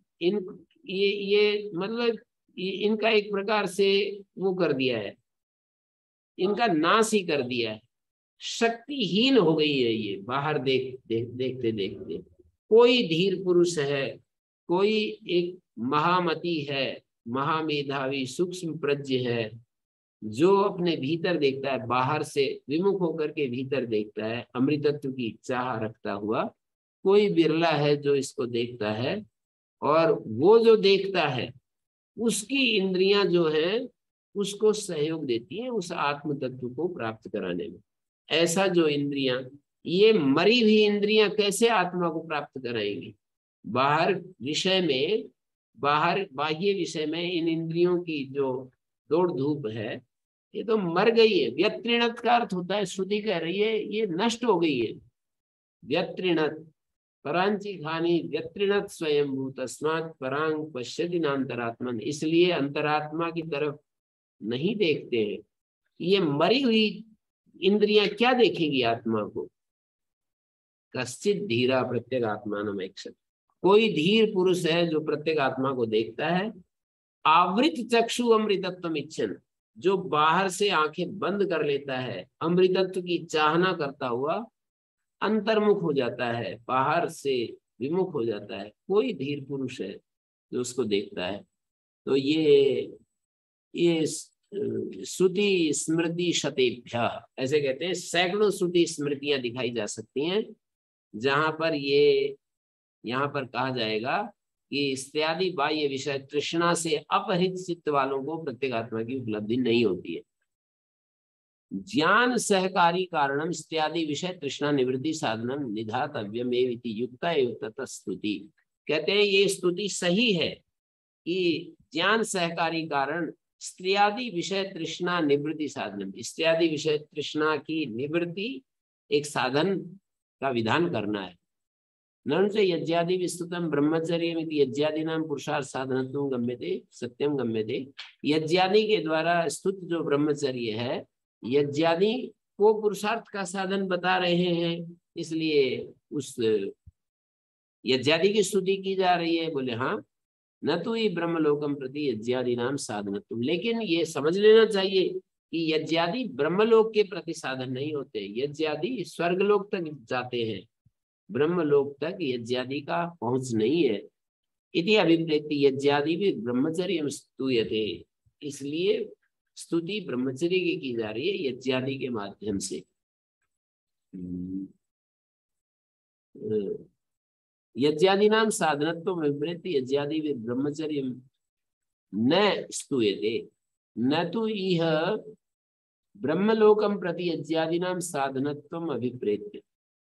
मतलब इनका एक प्रकार से वो कर दिया है, इनका नाश ही कर दिया है, शक्तिहीन हो गई है ये बाहर देखते देखते। कोई धीर पुरुष है, कोई एक महामती है, महामेधावी सूक्ष्म प्रज्ञ है, जो अपने भीतर देखता है, बाहर से विमुख होकर के भीतर देखता है, अमृतत्व की चाह रखता हुआ कोई बिरला है जो इसको देखता है। और वो जो देखता है उसकी इंद्रियां जो है उसको सहयोग देती हैं उस आत्म तत्व को प्राप्त कराने में। ऐसा जो इंद्रियां, ये मरी हुई इंद्रियां कैसे आत्मा को प्राप्त कराएंगी? बाहर विषय में, बाहर बाह्य विषय में इन इंद्रियों की जो दौड़ धूप है, ये तो मर गई है। व्यत्रिणत का अर्थ होता है, श्रुति कह रही है ये नष्ट हो गई है। व्यत्रिणत, परांची खानी व्यत्रिणत स्वयं भूत अस्मात् परांग पश्यति नान्तरात्मन, इसलिए अंतरात्मा की तरफ नहीं देखते हैं। ये मरी हुई इंद्रियां क्या देखेंगी आत्मा को? कश्चित धीरा प्रत्येक आत्मानम ऐक्षत, कोई धीर पुरुष है जो प्रत्येक आत्मा को देखता है। आवृत चक्षु अमृतत्व इच्छन, जो बाहर से आंखें बंद कर लेता है, अमृतत्व की चाहना करता हुआ अंतर्मुख हो जाता है, बाहर से विमुख हो जाता है, कोई धीर पुरुष है जो उसको देखता है। तो ये श्रुति स्मृति शतेभ्य, ऐसे कहते हैं, सैकड़ों श्रुति स्मृतियां दिखाई जा सकती हैं जहां पर ये यहाँ पर कहा जाएगा कि इत्यादि बाह्य विषय तृष्णा से अपहृत चित्त वालों को प्रत्येगात्मा की उपलब्धि नहीं होती है। ज्ञान सहकारी कारणम इत्यादि विषय तृष्णा निवृत्ति साधनम निधातव्यम एविति युक्ता युक्त स्तुति, कहते हैं ये स्तुति सही है कि ज्ञान सहकारी कारण स्त्रियादि विषय तृष्णा निवृत्ति साधनम, स्त्रियादि विषय तृष्णा की निवृत्ति एक साधन का विधान करना है। नंसे यज्ञादि विस्तुतम ब्रह्मचर्य यज्ञादि नाम पुरुषार्थ साधनत्व गम्यते सत्यम गम्यते, यज्ञादि के द्वारा स्तुत जो ब्रह्मचर्य है, यज्ञादि को पुरुषार्थ का साधन बता रहे हैं, इसलिए उस यज्ञादि की स्तुति की जा रही है। बोले हाँ, न तो ये ब्रह्मलोकम प्रति यज्ञादि नाम साधनत्व, लेकिन ये समझ लेना चाहिए कि यज्ञादि ब्रह्मलोक के प्रति साधन नहीं होते, यज्ञादि स्वर्गलोक तक जाते हैं, ब्रह्मलोक तक यज्ञादि का पहुंच नहीं है। इति अभिप्रेति यज्ञादि भी ब्रह्मचर्य स्तूयते, इसलिए स्तुति ब्रह्मचर्य की जा रही है यज्ञादि के माध्यम से। यज्ञादि नाम साधनत्व विपरीत यज्ञादि भी ब्रह्मचर्य न स्तूयते, न तो यह ब्रह्मलोकम प्रति यज्ञादि नाम साधनत्व अभिप्रेत्य,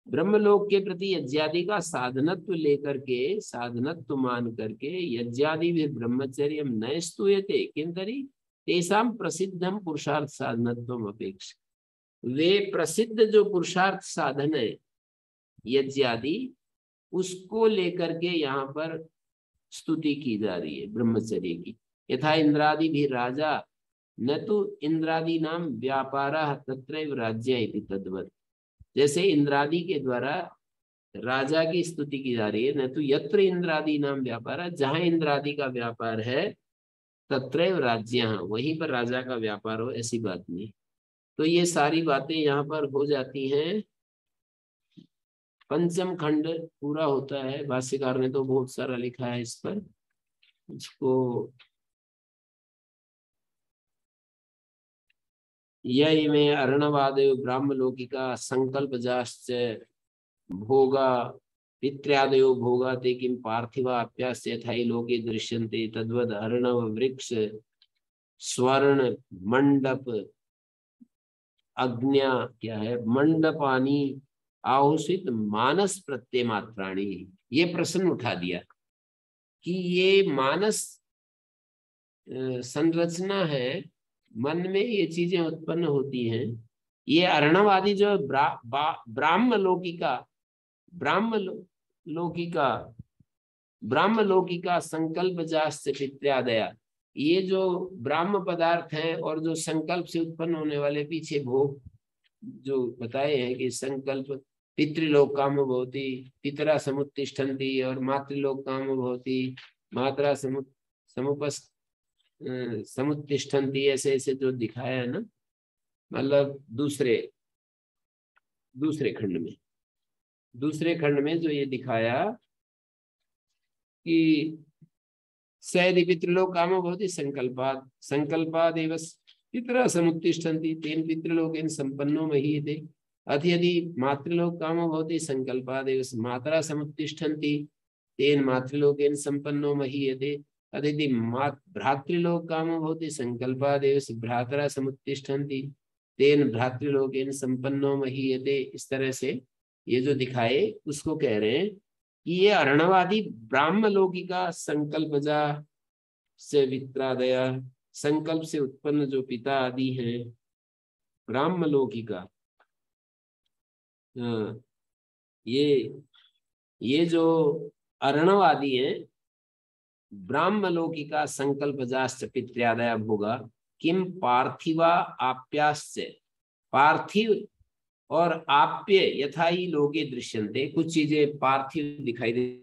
ब्रह्मलोक के प्रति यज्ञादि का साधनत्व लेकर के, साधनत्व मान करके यज्ञादि भी ब्रह्मचर्य न स्तूयते, किंतरी तेसाम प्रसिद्धम पुरुषार्थ साधनत्व अपेक्ष, वे प्रसिद्ध जो पुरुषार्थ साधन है यज्ञादि, उसको लेकर के यहाँ पर स्तुति की जा रही है ब्रह्मचर्य की। यथा इंद्रादि भी राजा न तो इंद्रादि नाम व्यापारा तत्रैव राज्य इति तद्वत्, जैसे इंद्रादि के द्वारा राजा की स्तुति की जा रही है, न तो यत्र इंद्रादि नाम व्यापारा, जहां इंद्रादि का व्यापार है, तत्रैव राज्य, वहीं पर राजा का व्यापार हो, ऐसी बात नहीं। तो ये सारी बातें यहाँ पर हो जाती हैं। पंचम खंड पूरा होता है। भाष्यकार ने तो बहुत सारा लिखा है इस पर, इसको यही में अर्णवादयो ब्राह्मलोकिका संकल्प जाश्च भोगा पित्र्यादयो भोगा ते किम पार्थिवाप्यास्य यथाहि लोके दृश्यन्ते तद्वद अर्णव वृक्ष स्वर्ण मंडप अग्न्या क्या है मंडपानी आहुषित मानस प्रत्यय मात्राणी। ये प्रश्न उठा दिया कि ये मानस संरचना है, मन में ये चीजें उत्पन्न होती हैं। ये अर्णवादी जो ब्राह्मलोकिका ब्राह्मलोकिका ब्राह्मलोकिका संकल्प जास्य पित्र्यादया, ये जो ब्राह्म पदार्थ हैं और जो संकल्प से उत्पन्न होने वाले पीछे भोग जो बताए हैं कि संकल्प पितृलोक काम भवति पितरा समुत्तिष्ठन्ति और मातृलोक काम भवति मात्रा समुत्तिष्ठन्ति, ऐसे ऐसे जो दिखाया है ना, मतलब दूसरे खंड में जो ये दिखाया कि सैदि पितृलोक कामो भवति संकल्पादेव पितरः समुत्तिष्ठन्ति तेन पितृलोकेन संपन्नो महीयते अथ यदि मातृलोक कामो भवति संकल्पादेव मातरः समुत्तिष्ठन्ति तेन मातृलोकेन संपन्नो महीयते अथ यदि भ्रातृलोक कामो भवति संकल्पादेव भ्रातरः समुत्तिष्ठन्ति तेन भ्रातृलोकेन संपन्नो महीयते। इस तरह से ये जो दिखाए उसको कह रहे हैं कि ये अर्णवादी ब्राह्मलोकिका संकल्पजा से वित्रादया, संकल्प से उत्पन्न जो पिता आदि हैं ब्राह्मलोकिका, ये जो अर्णवादी हैं ब्राह्मलोकिका संकल्पजाश्च पित्र्यादया भोगा किम पार्थिवा आप्याश्च, पार्थिव और आप्य यथा ही लोके दृश्यन्ते, कुछ चीजें पार्थिव दिखाई दे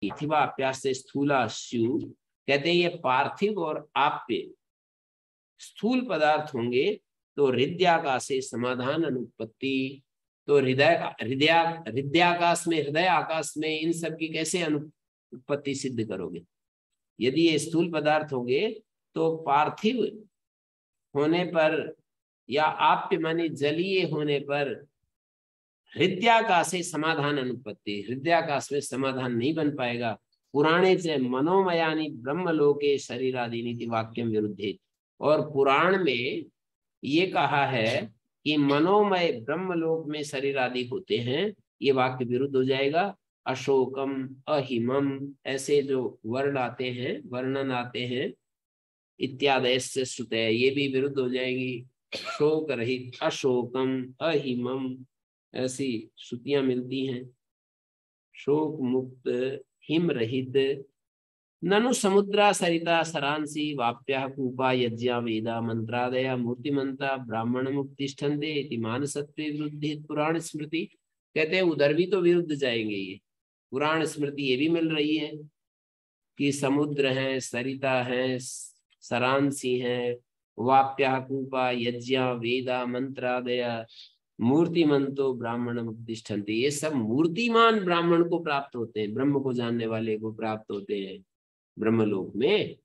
पार्थिवा आप्यास से स्थूला स्यु, कहते हैं ये पार्थिव और आप्य स्थूल पदार्थ होंगे तो हृदयाकाशे समाधान अनुत्पत्ति, तो हृदयाकाश में हृदय आकाश में इन सब की कैसे अनुत्पत्ति सिद्ध करोगे। यदि ये स्थूल पदार्थ होंगे तो पार्थिव होने पर या आप्य माने जलीय होने पर हृदयाकाशे समाधान अनुत्पत्ति, हृदयाकाश में समाधान नहीं बन पाएगा। पुराणे से मनोमयानी ब्रह्मलोके शरीरादि वाक्यम विरुद्धे, और पुराण में ये कहा है कि मनोमय ब्रह्मलोक में शरीर आदि होते हैं, ये वाक्य विरुद्ध हो जाएगा। अशोकम अहिमम ऐसे जो वर्ण आते हैं, वर्णन आते हैं इत्यादि से श्रुत है, ये भी विरुद्ध हो जाएगी। शोक रहित अशोकम अहिमम ऐसी श्रुतियां मिलती हैं। शोक मुक्त हिम रहित ननु समुद्रा सरिता सरांसी वाप्या कूपा यज्ञा वेदा मंत्रादया मूर्तिमंता ब्राह्मण मुक्तिष्ठन्ते इति मानसत्वे विरुद्धे पुराण स्मृति। कहते हैं उधर भी तो विरुद्ध जाएंगे, ये पुराण स्मृति ये भी मिल रही है कि समुद्र है, सरिता है, सरांसी है, वाप्या कूपा यज्ञा वेदा मंत्रादया मूर्तिमंतो ब्राह्मण मुक्तिष्ठन्ते, ये सब मूर्तिमान ब्राह्मण को प्राप्त होते हैं, ब्रह्म को जानने वाले को प्राप्त होते हैं ब्रह्मलोक में।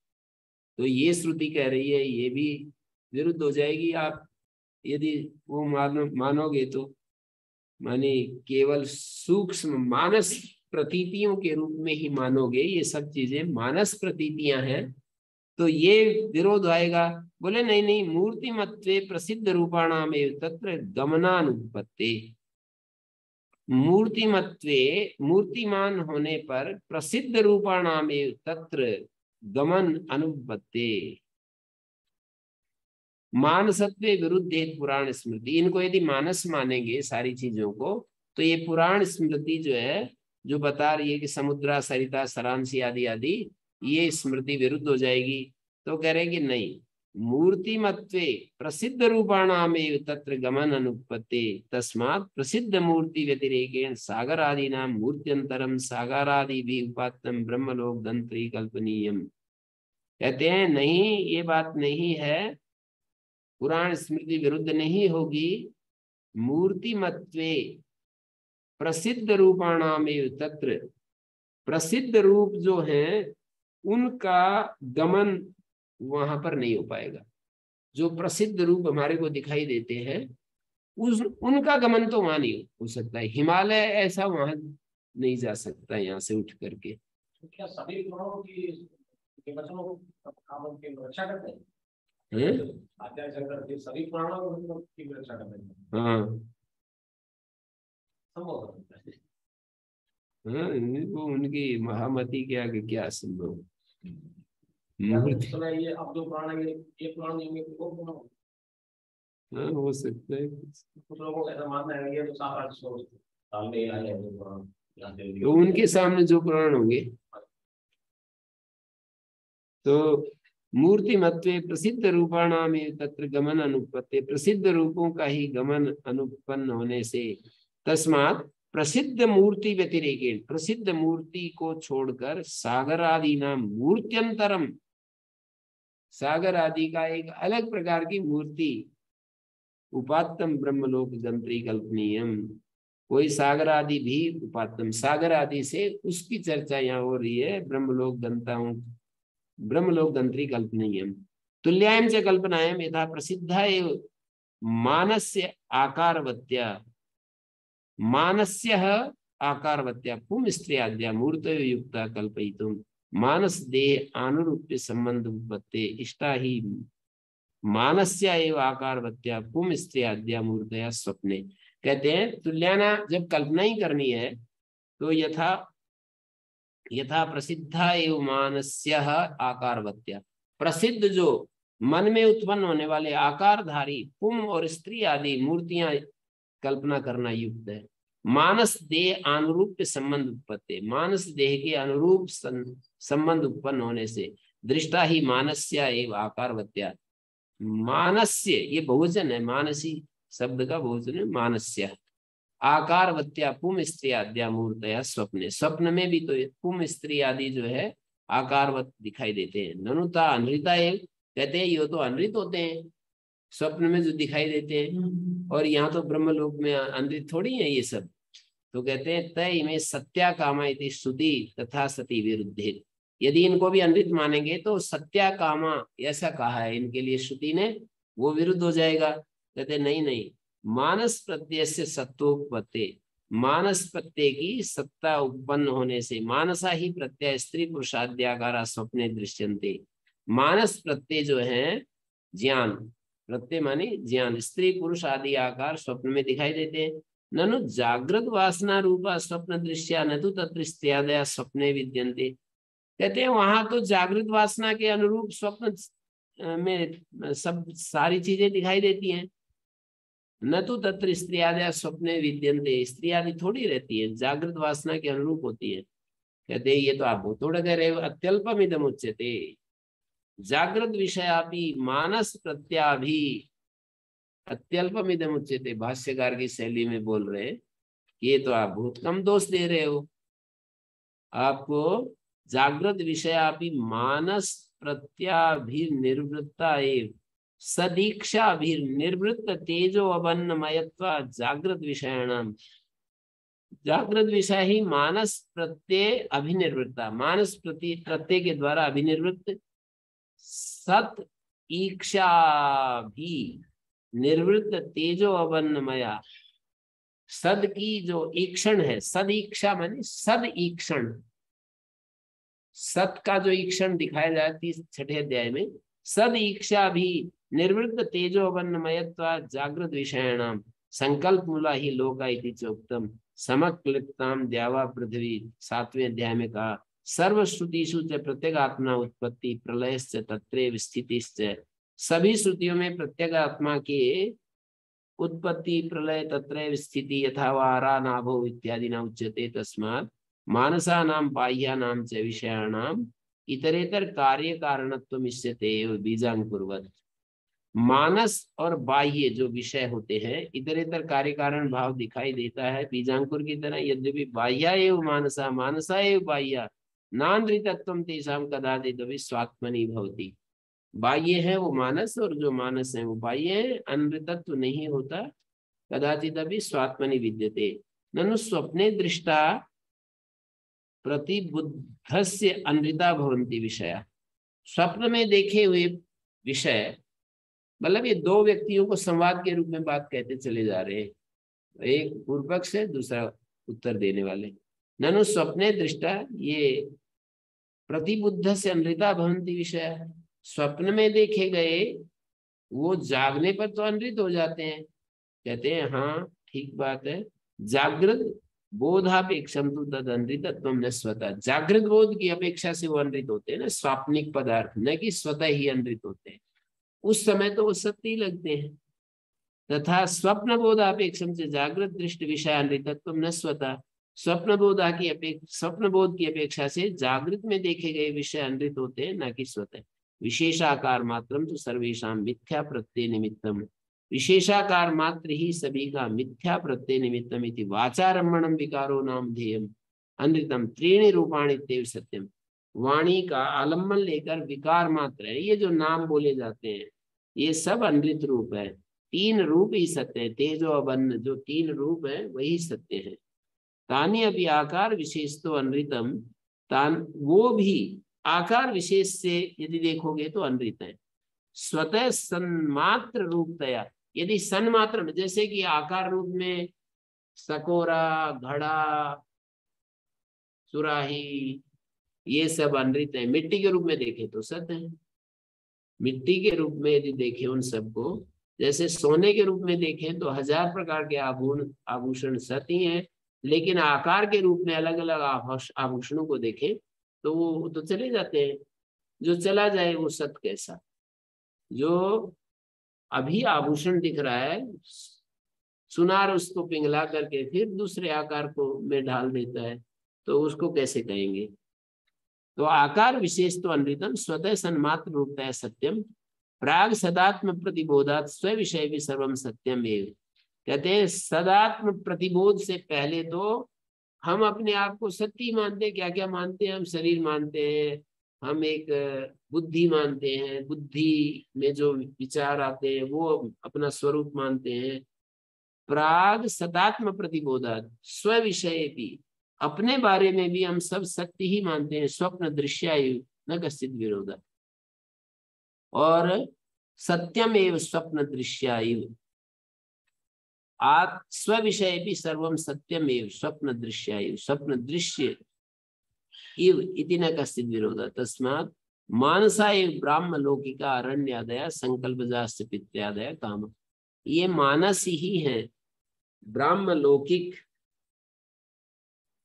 तो ये श्रुति कह रही है ये भी विरुद्ध हो जाएगी। आप यदि वो मानोगे तो माने केवल सूक्ष्म मानस प्रतीतियों के रूप में ही मानोगे, ये सब चीजें मानस प्रतीतियां हैं, तो ये विरोध आएगा। बोले नहीं नहीं, मूर्तिमत्वे प्रसिद्ध रूपाणाम तत्र गमनानुपत्ति, मूर्तिमत्वे मूर्तिमान होने पर प्रसिद्ध रूपाणाम तत्र गमन अनुपत्ति, मानसत्वे विरुद्धे पुराण स्मृति। इनको यदि मानस मानेंगे सारी चीजों को तो ये पुराण स्मृति जो है जो बता रही है कि समुद्रा सरिता सरांसी आदि आदि ये स्मृति विरुद्ध हो जाएगी। तो कह रहे कि नहीं, मूर्तिमत्वे प्रसिद्ध रूपाणामेव तत्र गमन अनुपत्ति तस्मात् प्रसिद्ध मूर्ति व्यतिरेकेण सागरादीनां मूर्त्यंतरम सागरादि भी उपात्तम ब्रह्मलोक दंत्री कल्पनीयम। कहते हैं नहीं, ये बात नहीं है, पुराण स्मृति विरुद्ध नहीं होगी। मूर्तिमत्वे प्रसिद्ध रूपाणामेव तत्र, प्रसिद्ध रूप जो है उनका गमन वहां पर नहीं हो पाएगा। जो प्रसिद्ध रूप हमारे को दिखाई देते हैं उनका गमन तो वहां नहीं हो सकता है। हिमालय ऐसा वहां नहीं जा सकता यहाँ से उठ करके। तो क्या सभी पुराणों की वचनों की रक्षा करते हैं? आचार्य शंकर जी सभी पुराणों की रक्षा करते हैं। हाँ संभव हाँ, इनको उनकी महामति के आगे क्या संभव। मूर्ति ये अब जो पुराण है ये पुराण में हाँ हो सकता है। कुछ लोगों का ऐसा मानना है ये तो 700-800 साल में आए हैं जो पुराण, तो उनके सामने जो पुराण होंगे। तो मूर्तिमत्वे प्रसिद्ध रूपाणामेव तत्र गमन अनुपत्ति, प्रसिद्ध रूपों का ही गमन अनुपन्न होने से तस्मात् प्रसिद्ध मूर्ति व्यतिरेकेण, प्रसिद्ध मूर्ति को छोड़कर सागर आदि नाम मूर्त्यंतरम, सागर आदि का एक अलग प्रकार की मूर्ति उपात्तम ब्रह्मलोक गंत्री कल्पनीयम, कोई सागर आदि भी उपात्तम, सागर आदि से उसकी चर्चा यहाँ हो रही है। ब्रह्मलोक गंताओं, ब्रह्मलोक गंत्री कल्पनीयम तुल्यायम च कल्पनायम यथा प्रसिद्धा एव मानस्य आकारवत्या, मानस्य आकारवत्या पुम स्त्रियाद्या मूर्तयो युक्ता कल्पयितुम मानस देह अनुरूप्य संबंध उपत्ते इष्टा ही मानस्य एव आकारवत्या पुम स्त्रियाद्या मूर्तया स्वप्ने। कहते हैं तुल्याना जब कल्पना ही करनी है तो यथा यथा प्रसिद्धा एव मानस्य आकारवत्या, प्रसिद्ध जो मन में उत्पन्न होने वाले आकारधारी पुम और स्त्री आदि मूर्तियां कल्पना करना युक्त है। मानस देह अनुरूप संबंध उत्पत्ति, मानस देह के अनुरूप संबंध उत्पन्न होने से दृष्टा ही मानस्य एव आकारवत्या, मानस्य ये बहुवचन है, मानसी शब्द का बहुवचन है मानस्य, आकारवत्या पुम स्त्री आद्या मूर्तया स्वप्ने, स्वप्न में भी तो पुम स्त्री आदि जो है आकारवत दिखाई देते हैं। ननुता अनृता एव, कहते हैं ये तो अनृत होते हैं स्वप्न में जो दिखाई देते हैं, और यहाँ तो ब्रह्मलोक में अनृत थोड़ी है ये सब। तो कहते हैं तय में सत्या कामा इति श्रुति तथा सती विरुद्धे, यदि इनको भी अनृत मानेंगे तो सत्या कामा ऐसा कहा है इनके लिए श्रुति ने, वो विरुद्ध हो जाएगा। कहते नहीं नहीं, मानस प्रत्यय से सत्वोत्पत्ति, मानस प्रत्यय की सत्ता उत्पन्न होने से, मानसा ही प्रत्यय स्त्री पुरुषाद्याकारा स्वप्ने दृश्यन्ते, मानस प्रत्यय जो है ज्ञान प्रत्यय माने ज्ञान, स्त्री पुरुष आदि आकार स्वप्न में दिखाई देते हैं। ननु जागृत वासना रूपा स्वप्न दृश्या न तो तत्र स्त्रियादया स्वप्ने विद्यन्ते, कहते हैं वहां तो जागृत वासना के अनुरूप स्वप्न में सब सारी चीजें दिखाई देती हैं। न तो तत्र स्त्रियादया स्वप्ने विद्यन्ते, स्त्री आदि थोड़ी रहती है, जागृत वासना के अनुरूप होती है। कहते हैं ये तो आप थोड़ा कह रहे हो, अत्यल्पमिदम उच्यते जागृत विषयापि मानस प्रत्याभि अत्यल्पमिदम उच्यते, भाष्यकार की शैली में बोल रहे हैं ये तो आप बहुत कम दोष दे रहे हो। आपको जागृत विषयापि मानस प्रत्याभिर्निवृत्ता एव सदीक्षाभिर्निवृत्त तेजो अवन्नमयत्वा जागृत विषयाणाम, जागृत विषय ही मानस प्रत्यय अभिनिवृत्ता, मानस प्रत्यय के द्वारा अभिनिवृत्त सत ईक्षा भी निर्वृत्त तेजो अवन्नमया, सद की जो ईक्षण है, सद ईक्षा माने सद ईक्षण, सत का जो ईक्षण दिखाया जाती है 6ठे अध्याय में, सद ईक्षा भी निर्वृत्त तेजो अवन्नमयत्वा जागृत विषयाणाम संकल्प मूला ही लोका इति चोक्तम समक्लिप्ताम द्यावा पृथ्वी 7वें अध्याय में कहा। सर्वश्रुतिषु च प्रत्यगात्मा उत्पत्ति प्रलयश्च तत्रैव स्थितिश्च, सभी श्रुतियों में प्रत्यगात्मा के उत्पत्ति प्रलय तत्रैव स्थिति यथा वारा नाभो इत्यादि न उच्यते, तस्मात् मानसानां बाह्यानां च विषयाणां इतरेतर कार्य कारणत्व मिश्यते बीजांकुरवत्। मानस और बाह्य जो विषय होते हैं, इतरेतर कार्य कारण भाव दिखाई देता है बीजांकुर की तरह, यद्यपि बाह्या एव मानसा मानसा एव बाह्या नानृतत्वं तेषां कदाचिदपि स्वात्मनि भवति। बाह्य है वो मानस और जो मानस है वो बाह्य है, अनृतत्व नहीं होता, कदाचिदपि स्वात्मनि विद्यते। ननु स्वप्ने दृष्टा प्रतिबुद्धस्य अनृता भवन्ति विषया। स्वप्न में देखे हुए विषय, मतलब ये दो व्यक्तियों को संवाद के रूप में बात कहते चले जा रहे हैं, एक पूर्व पक्ष है, दूसरा उत्तर देने वाले। ननु स्वप्ने दृष्टा, ये प्रतिबुद्ध से अनृता भवन्ति विषय, स्वप्न में देखे गए वो जागने पर तो अनृत हो जाते हैं। कहते हैं हाँ ठीक बात है, जागृत बोधापेक्षम तो तद अनृतत्व न स्वतः, जागृत बोध की अपेक्षा से वो अनृत होते हैं ना, स्वाप्निक पदार्थ, न कि स्वतः ही अनृत होते हैं। उस समय तो वो सत्य ही लगते हैं। तथा स्वप्न बोधापेक्षम से जागृत दृष्टि विषय अनृतत्व न स्वतः, स्वप्न बोध की अपेक्षा से जागृत में देखे गए विषय अनृत होते हैं, न कि स्वतः। विशेषाकार मात्रम तो सर्वेषां मिथ्या प्रत्यय निमित्तम, विशेषाकार मात्र ही सभी का मिथ्या प्रत्यय निमित्तम इति वाचारम्भणम विकारो नाम ध्येयम अनृतम त्रीणि रूपाणि तेव सत्यम। वाणी का आलम्बन लेकर विकार मात्र है, ये जो नाम बोले जाते हैं ये सब अनृत रूप है। तीन रूप ही सत्य है, तेजो अबन्न, जो तीन रूप है वही सत्य है। तानी अभी आकार विशेष तो अनृतम, तान वो भी आकार विशेष से यदि देखोगे तो अनृत है। स्वतः सन्मात्र रूपतया, यदि सन्मात्र में, जैसे कि आकार रूप में सकोरा, घड़ा, सुराही, ये सब अनृत है। मिट्टी के रूप में देखे तो सत्य है, मिट्टी के रूप में यदि देखे उन सबको, जैसे सोने के रूप में देखें तो हजार प्रकार के आभूषण सत्य ही हैं, लेकिन आकार के रूप में अलग अलग आभूषणों को देखें तो वो तो चले जाते हैं। जो चला जाए वो सत्य कैसा? जो अभी आभूषण दिख रहा है, सुनार उसको पिघला करके फिर दूसरे आकार को में ढाल देता है, तो उसको कैसे कहेंगे? तो आकार विशेष तो अनृतम स्वतः सन्मात्र रूपतः सत्यम प्राग सदात्म प्रतिबोधात स्व विषय भी सर्वम सत्यम एव। कहते हैं सदात्म प्रतिबोध से पहले तो हम अपने आप को सत्य मानते। क्या क्या मानते हैं? हम शरीर मानते हैं, हम एक बुद्धि मानते हैं, बुद्धि में जो विचार आते हैं वो अपना स्वरूप मानते हैं। प्राग सदात्म प्रतिबोधात स्व विषय भी, अपने बारे में भी हम सब सत्य ही मानते हैं। स्वप्न दृश्यायु न कश्चित विरोध, और सत्यम एव स्वप्न दृश्यायु आत् स्व विषय भी सर्वम सत्यम एव स्वप्न दृश्यायु स्वप्न दृश्य इव इति न कश्चित विरोध। तस्मात् मानसा एव ब्राह्म लौकिका अरण्यादय संकल्पजास्य पित्यादय काम। ये मानस ही है, ब्राह्म लौकिक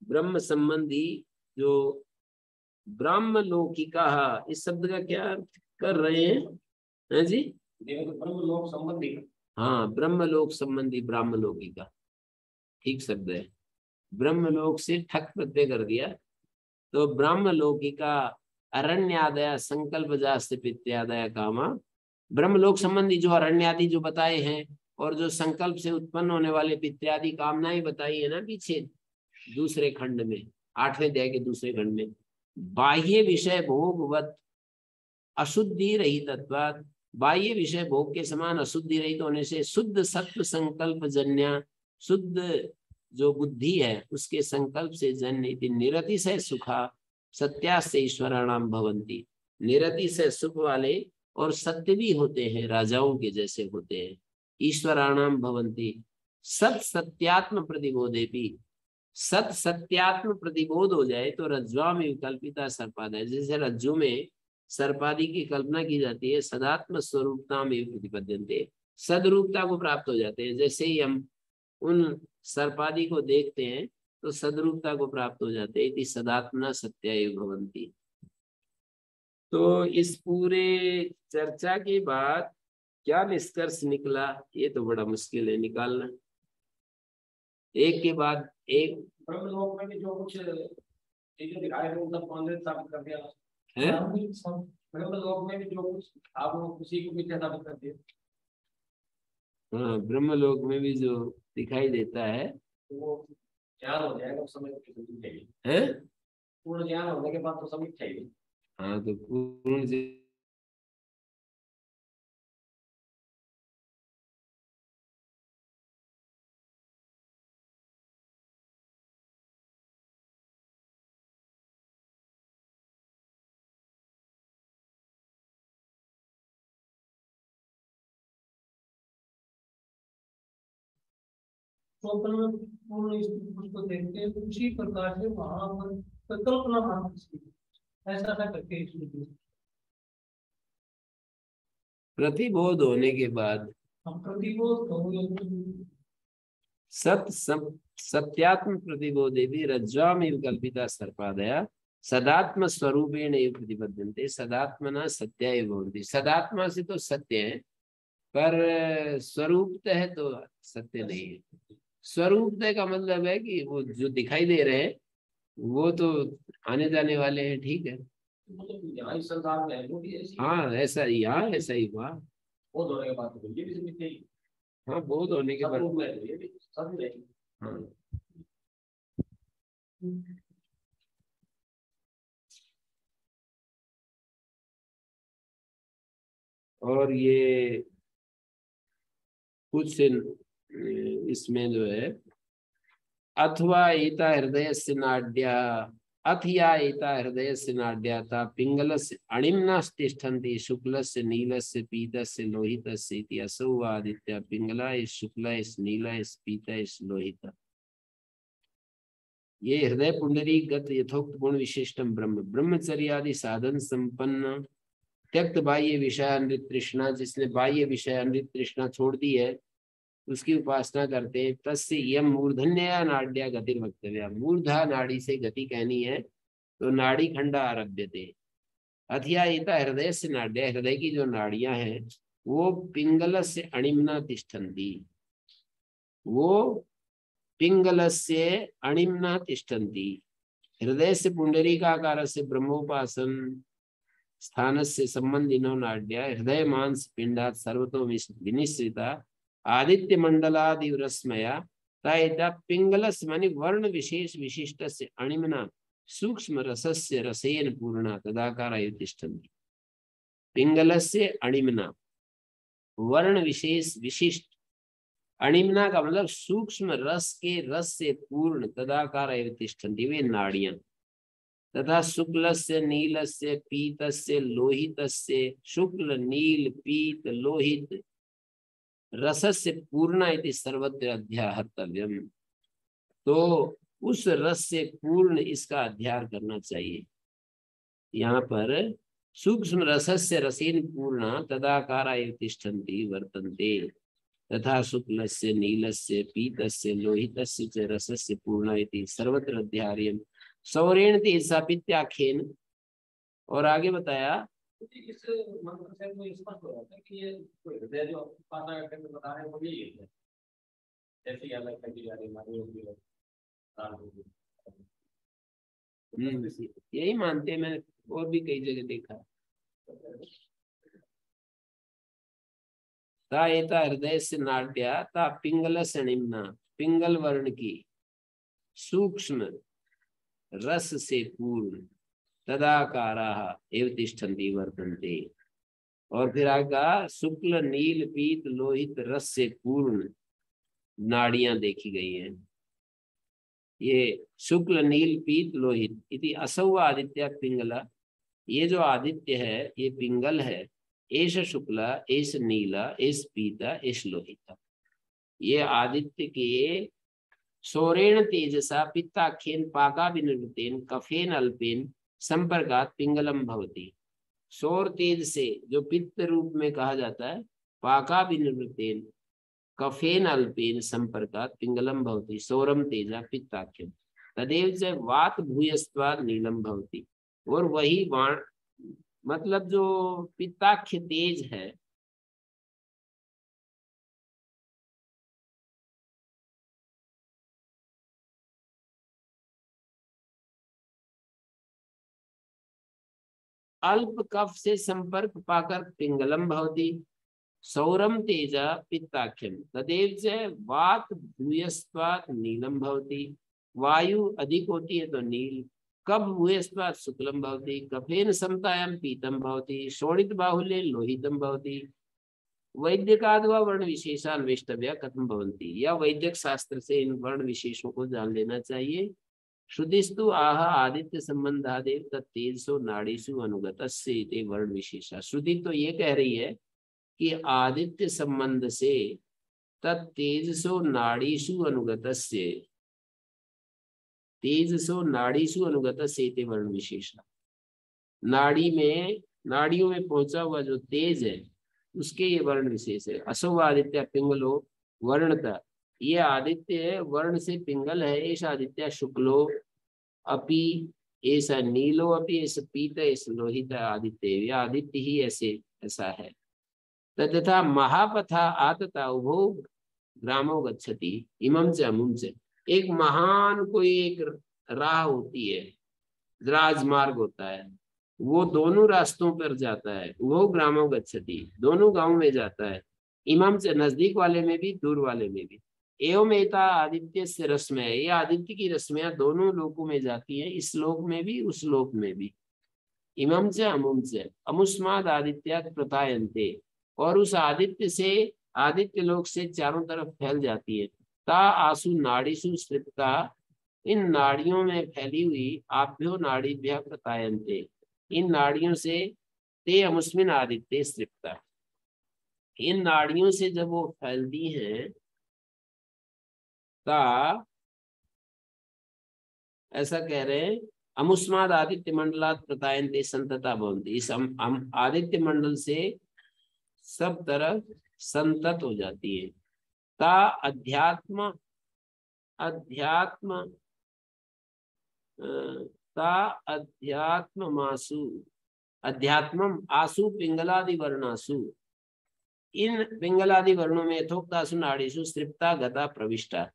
ब्रह्म संबंधी, जो ब्राह्म लौकिका, इस शब्द का क्या अर्थ कर रहे हैं जी? ब्रह्म लोक संबंधी। हाँ, ब्रह्म लोक संबंधी ब्राह्म लौकिका ठीक शब्द है। ब्रह्म लोक से ठक प्रत्यय कर दिया, तो ब्रह्म लौकिका अरण्यादय संकल्प जास्त पित्यादय कामा। ब्रह्म लोक संबंधी जो अरण्यादि जो बताए हैं, और जो संकल्प से उत्पन्न होने वाले पित्यादि कामनाएं बताई है ना पीछे दूसरे खंड में, 8वें अध्याय के दूसरे खंड में, बाह्य विषय भोगवत अशुद्धि रहितत्वात्, बाह्य विषय भोग के समान अशुद्धि रहित होने से शुद्ध सत्व संकल्प जन्य, शुद्ध जो बुद्धि है उसके संकल्प से जन्य निरतिशय सुखा सत्यास्य ईश्वराणाम भवन्ति। निरतिशय सुख वाले और सत्य भी होते हैं, राजाओं के जैसे होते हैं। ईश्वराणाम भवन्ति सत सत्यात्म प्रतिबोधे भी, सत सत्यात्म प्रतिबोध हो जाए तो रज्ज्वा में विकल्पिता सर्पादय, जैसे रज्जु में सर्पादि की कल्पना की जाती है, सदात्म स्वरूपता में प्रतिपद्यन्ते, सदरूपता को प्राप्त हो जाते हैं। जैसे ही हम उन सर्पादि को देखते हैं तो सदरूपता को प्राप्त हो जाते हैं। इति सदात्मना सत्यायु भवन्ति। तो इस पूरे चर्चा के बाद क्या निष्कर्ष निकला, ये तो बड़ा मुश्किल है निकालना। एक के बाद एक ब्रह्मलोक में जो कुछ चीजें दिखाई वो सब कौन से साबित कर दिया? है। ब्रह्म लोक में भी जो कुछ आप लोग उसी को भी साबित करते हैं। हाँ, ब्रह्मलोक में भी जो दिखाई देता है तो वो ज्ञान हो जाएगा उस समय तो समझ चाहिए। है। पूर्ण ज्ञान होने के बाद तो समझ चाहिए। हाँ, तो पूर्ण से तो अपन पूर्ण स्थिति को देखते हैं तो उसी प्रकार से वहां पर कल्पना मात्र ऐसा ऐसा करके स्थिति प्रतिबोध होने के बाद हम प्रतिबोध कहोगे सत्यात्म प्रतिबोधे भी रज्ज्वामिव कल्पिता सर्पादया सदात्म स्वरूपेण एव प्रतिपद्यन्ते सदात्मना सत्याय भवन्ति। सदात्मा से तो सत्य है, पर स्वरूपतः है तो सत्य नहीं है। स्वरूपतः का मतलब है कि वो जो दिखाई दे रहे हैं वो तो आने जाने वाले हैं, ठीक है। मतलब यहाँ इस संसार में है वो भी ऐसी हाँ, ऐसा ही, हाँ ऐसा ही हुआ। वो दोनों के बात ये भी समझ चाहिए। हाँ, बोध होने के सब बाद लोग में ये भी सब रहेगी। हाँ। और ये कुछ इसमें जो है अथवा एता हृदय से नाड्या अथ या एता हृदय से नाड्याता पिंगलस्य अणिम्नास्तिष्ठन्ति शुक्लस्य नीलस्य पीतस्य लोहितस्य इति असौ आदित्य पिंगला इस शुक्ला इस नीला इस पीता इस लोहित। ये हृदय पुंडरी गत यथोक्त गुण विशिष्टम ब्रह्म ब्रह्मचर्यादि साधन संपन्न त्यक्त बाह्य विषयान्वित तृष्णा, जिसने बाह्य विषयान्वित तृष्णा छोड़ दी है उसकी उपासना करते हैं। तस्य यम मूर्धन्या नाड्या गतिर वक्तव्य, मूर्धा नाड़ी से गति कहनी है तो नाड़ी खंडा आरभ्यते। अथियायिता हृदय से नाड्या, हृदय की जो नाड़ियां हैं वो पिंगल से अणिमना तिष्ठन्ति, वो पिंगल से अणिमना तिष्ठन्ति। हृदय से पुंडरीकाकार से ब्रह्मोपासन स्थान से संबंधिनो नाड्या हृदय मांस पिंडात सर्वतो विनिश्रिता आदित्य मंडलादिवरस्मया तायता पिंगलस मानि वर्ण विशेष विशिष्ट से अणिमना सूक्ष्म रसस्य रसेन पूर्णा तदाकार तिष्ठन्ति। पिंगलस्य अणिमना वर्ण विशेष विशिष्ट, अणिमना का मतलब सूक्ष्म रस के रस से पूर्ण तदाकार तिष्ठन्ति वे नाड़ियां। तथा शुक्लस्य नीलस्य पीतस्य लोहितस्य शुक्ल नील पीत लोहित रसस्य पूर्ण इति सर्वत्र अध्याहर्तव्यम। तो उस रस से पूर्ण इसका अध्ययन करना चाहिए। यहाँ पर सूक्ष्म रसस्य रसेन पूर्ण तदाकारा तिष्ठन्ति वर्तन्ते तथा शुक्लस्य नीलस्य पीतस्य लोहितस्य च रसस्य पूर्ण इति सर्वत्र अध्यार्यम सौरेण तेजसापित्याख्येन। और आगे बताया इस मंत्र से तो स्पष्ट हो जाता है कि ये हृदय जो उपासना करते हैं बता रहे हैं वो यही है। जैसे कि अलग कही जा रही हमारी होगी यही मानते हैं, मैंने और भी कई जगह देखा। ता एता हृदय से नाट्या ता पिंगल सणिम्ना, पिंगल वर्ण की सूक्ष्म रस से पूर्ण तदाकारा एव तिष्ठन्ति वर्तन्ते। और फिर आगा शुक्ल नील पीत लोहित रस से पूर्ण नाड़ियां देखी गई हैं। ये शुक्ल नील पीत लोहित इति असौ आदित्य पिंगला, ये जो आदित्य है ये पिंगल है। एष शुक्ला एष नीला एष पीता एष लोहिता, ये आदित्य के सौरेण तेजसा पित्ताख्येन पाकाभिनिवृतेन कफेन अल्पेन संपर्कात पिंगलम भवति। सौर तेज से जो पित्त रूप में कहा जाता है पाकाभिनिवृतेन कफेन अल्पेन संपर्कात पिंगलम भवति सौरम तेजा पित्ताख्यम तदेव च वात भूयस्त्वात् नीलम भवति। और वही वाण मतलब जो पित्ताख्य तेज है अल्प कफ से संपर्क पाकर पिंगलम भवति, सौरम तेज पित्ताख्यम, तदेव च वात भूयस्त्वात् नीलम भवति, वायु अधिक होती है तो नील, कफ भूयस्त्वात् शुक्लम भवति, कफेन समतायां पीतम भवति, शोणित बाहुल्ये लोहितम भवति, वैद्यकाद्वा वर्ण विशेषान वेष्टव्य कथम भवन्ति, या वैद्यक शास्त्र से इन वर्ण विशेषों को जान लेना चाहिए। श्रुतिस्तु आह आदित्य संबंधादेव तत्तेजसो नाड़ीसु अनुगतस्य इति वर्ण विशेषा। श्रुति तो ये कह रही है कि आदित्य संबंध से तत्तेजसो नाड़ीसु अनुगतस्य, तेजसो नाड़ीसु अनुगतस्य इति वर्ण विशेषा। नाड़ी में, नाड़ियों में पहुंचा हुआ जो तेज है उसके ये वर्ण विशेष है। असो आदित्य पिंगलो वर्णता, ये आदित्य वर्ण से पिंगल है। ऐसा आदित्य शुक्लो अपि, ऐसा नीलो अपि, ऐसा पीत, ऐसा लोहित आदित्य, यह आदित्य ही ऐसे ऐसा है। तथा महापथा आतता उभो ग्रामो गच्छति इमं च अमुं च, एक महान कोई एक राह होती है, राजमार्ग होता है, वो दोनों रास्तों पर जाता है। वो ग्रामो गच्छति, दोनों गांव में जाता है, इमम से नजदीक वाले में भी दूर वाले में भी। एवं एता आदित्य से रश्मि, ये आदित्य की रश्मियां दोनों लोकों में जाती है, इस लोक में भी उस लोक में भी। इमम से अमुम से अमुस्माद आदित्यात् प्रतायन्ते, और उस आदित्य से, आदित्य लोक से चारों तरफ फैल जाती है। ता आसु नाड़ीसु स्थिता, इन नाड़ियों में फैली हुई, आभ्यो नाड़ीभ्यः प्रतायन्ते, इन नाड़ियों से, ते अमुस्मिन आदित्य स्थिता, इन नाड़ियों से जब वो फैलती हैं, ता ऐसा कह रहे हैं, अमुस्माद आदित्य मंडलात् प्रतायन्ते संतता भवन्ति, इस आदित्य मंडल से सब तरफ संतत हो जाती है। ता अध्यात्म अध्यात्म ता अध्यात्म मासु, अध्यात्मम आसु पिंगलादि वर्णासु, इन पिंगलादि वर्णों में यथोक्तासु नाड़ीसु सृप्ता गता प्रविष्टा,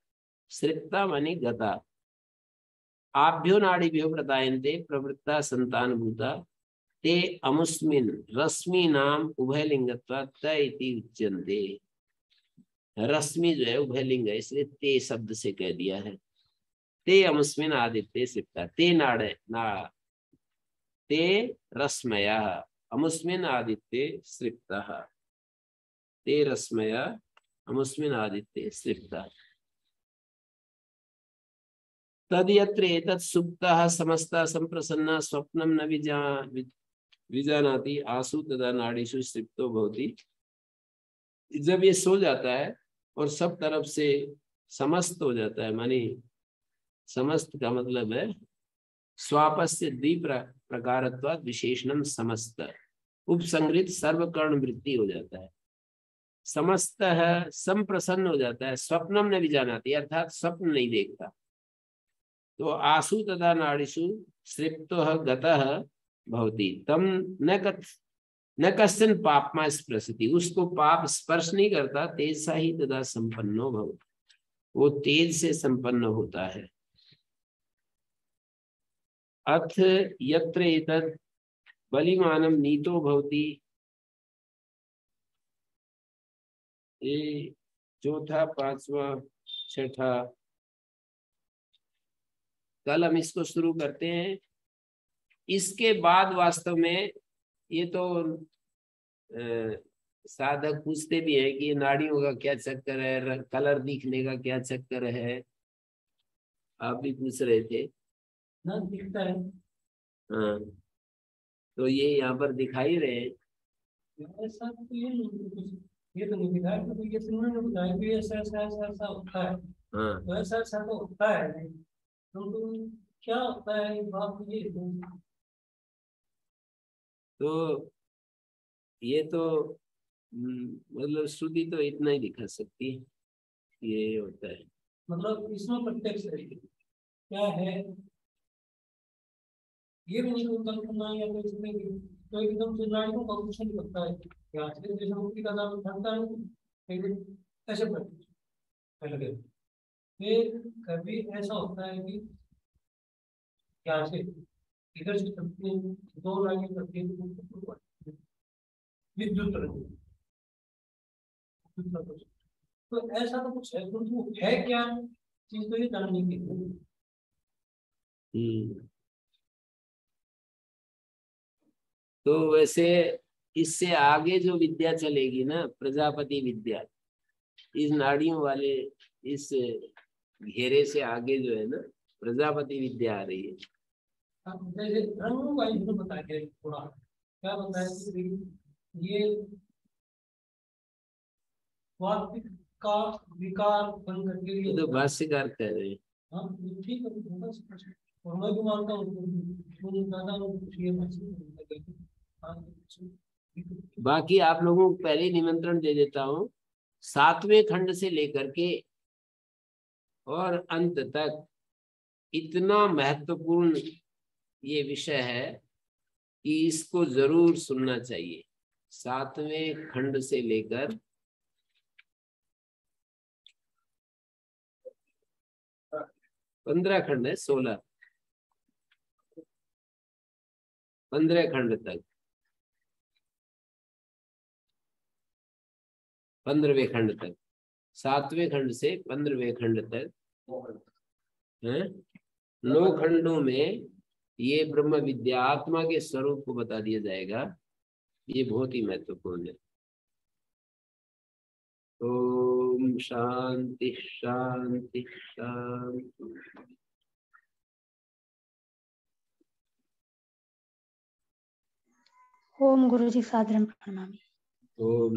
सृप्ता मानी गता, आभ्यो नाड़ीभ्यो प्रतायन्ते प्रवृत्ता संतानभूता, ते अमुस्मिन रश्मि नाम उभयलिंगत्वात् त इति उच्यन्ते। रश्मि जो है उभयलिंग है, इसलिए ते शब्द से कह दिया है। ते अमुस्मिन आदित्य सृप्ता, ते नाड़े ना, ते रश्मयः अमुस्मिन आदित्य सृप्तः, ते रश्मयः अमुस्मिन आदित्य सृप्तः। तद यत्र एतत् सुप्तः समस्तः संप्रसन्नः स्वप्नं न विजानाति आसु तदा नाड़ीषु सृप्तो भवति। जब ये सो जाता है और सब तरफ से समस्त हो जाता है, मानी समस्त का मतलब है स्वापस्य द्विप्रकारत्वात् विशेषणम समस्त, उपसंग्रहित सर्वकर्ण वृत्ति हो जाता है। समस्त है, संप्रसन्न हो जाता है, स्वप्नम न विजानाति, अर्थात स्वप्न नहीं देखता। तो आसु तथा नाड़ीषु सृप्तः गतः भवति तम न कश्चन पापमा स्पृशति, उसको पाप स्पर्श नहीं करता। तेजसा ही तथा संपन्नो भवति, वो तेज से संपन्न होता है। अथ यत्र एतत् बलिमानम नीतो भवति, ये चौथा, पांचवा, छठा, कल हम इसको शुरू करते हैं। इसके बाद वास्तव में ये तो साधक पूछते भी है कि नाड़ियों का क्या चक्कर है, कलर दिखने का क्या चक्कर है, आप भी पूछ रहे थे ना, दिखता है। हाँ, तो ये यहाँ पर दिखाई रहे। ऐसा तो ये तो नहीं दिखाया, तो ये सुनने में बताया कि ऐसा ऐसा ऐसा ऐसा होता है। हाँ, तो ऐसा ऐसा तो होता है नहीं, तो क्या होता है बात ये तो ये तो मतलब श्रुति तो इतना ही दिखा सकती है, ये होता है। मतलब इसमें प्रत्यक्ष है क्या है, ये भी नहीं कल्पना या तो इसमें तो एकदम से नाड़ियों का कुछ नहीं करता है। यहाँ से जैसे मुक्ति का नाम उठाता है, लेकिन ऐसे प्रत्यक्ष लगे। फिर कभी ऐसा होता है कि क्या से इधर से करते हैं, दो लाइनें करते हैं, विद्युत तरंग। तो ऐसा तो कुछ है, तो वो है क्या चीज, तो ये जानने की है। तो वैसे इससे आगे जो विद्या चलेगी ना, प्रजापति विद्या, इस नाड़ियों वाले इस घेरे से आगे जो है ना, प्रजापति विद्या आ रही है। जैसे रंग वाइज में बताया थोड़ा, क्या बताया कि ये वास्तविक का विकार बन करके ये तो भाष्यकार कह रहे हैं। हाँ ठीक है, और मैं भी मानता हूँ। बाकी आप लोगों को पहले ही निमंत्रण दे देता हूँ, 7वें खंड से लेकर के और अंत तक इतना महत्वपूर्ण ये विषय है कि इसको जरूर सुनना चाहिए। 7वें खंड से लेकर 15 खंड है, 15 खंड तक, 15वें खंड तक, 7वें खंड से 15वें खंड तक है। 9 खंडों में ये ब्रह्म विद्या आत्मा के स्वरूप को बता दिया जाएगा। ये बहुत ही महत्वपूर्ण है। ओम शांति शांति शांति। ओम गुरुजी सादरम प्रणामी। ओम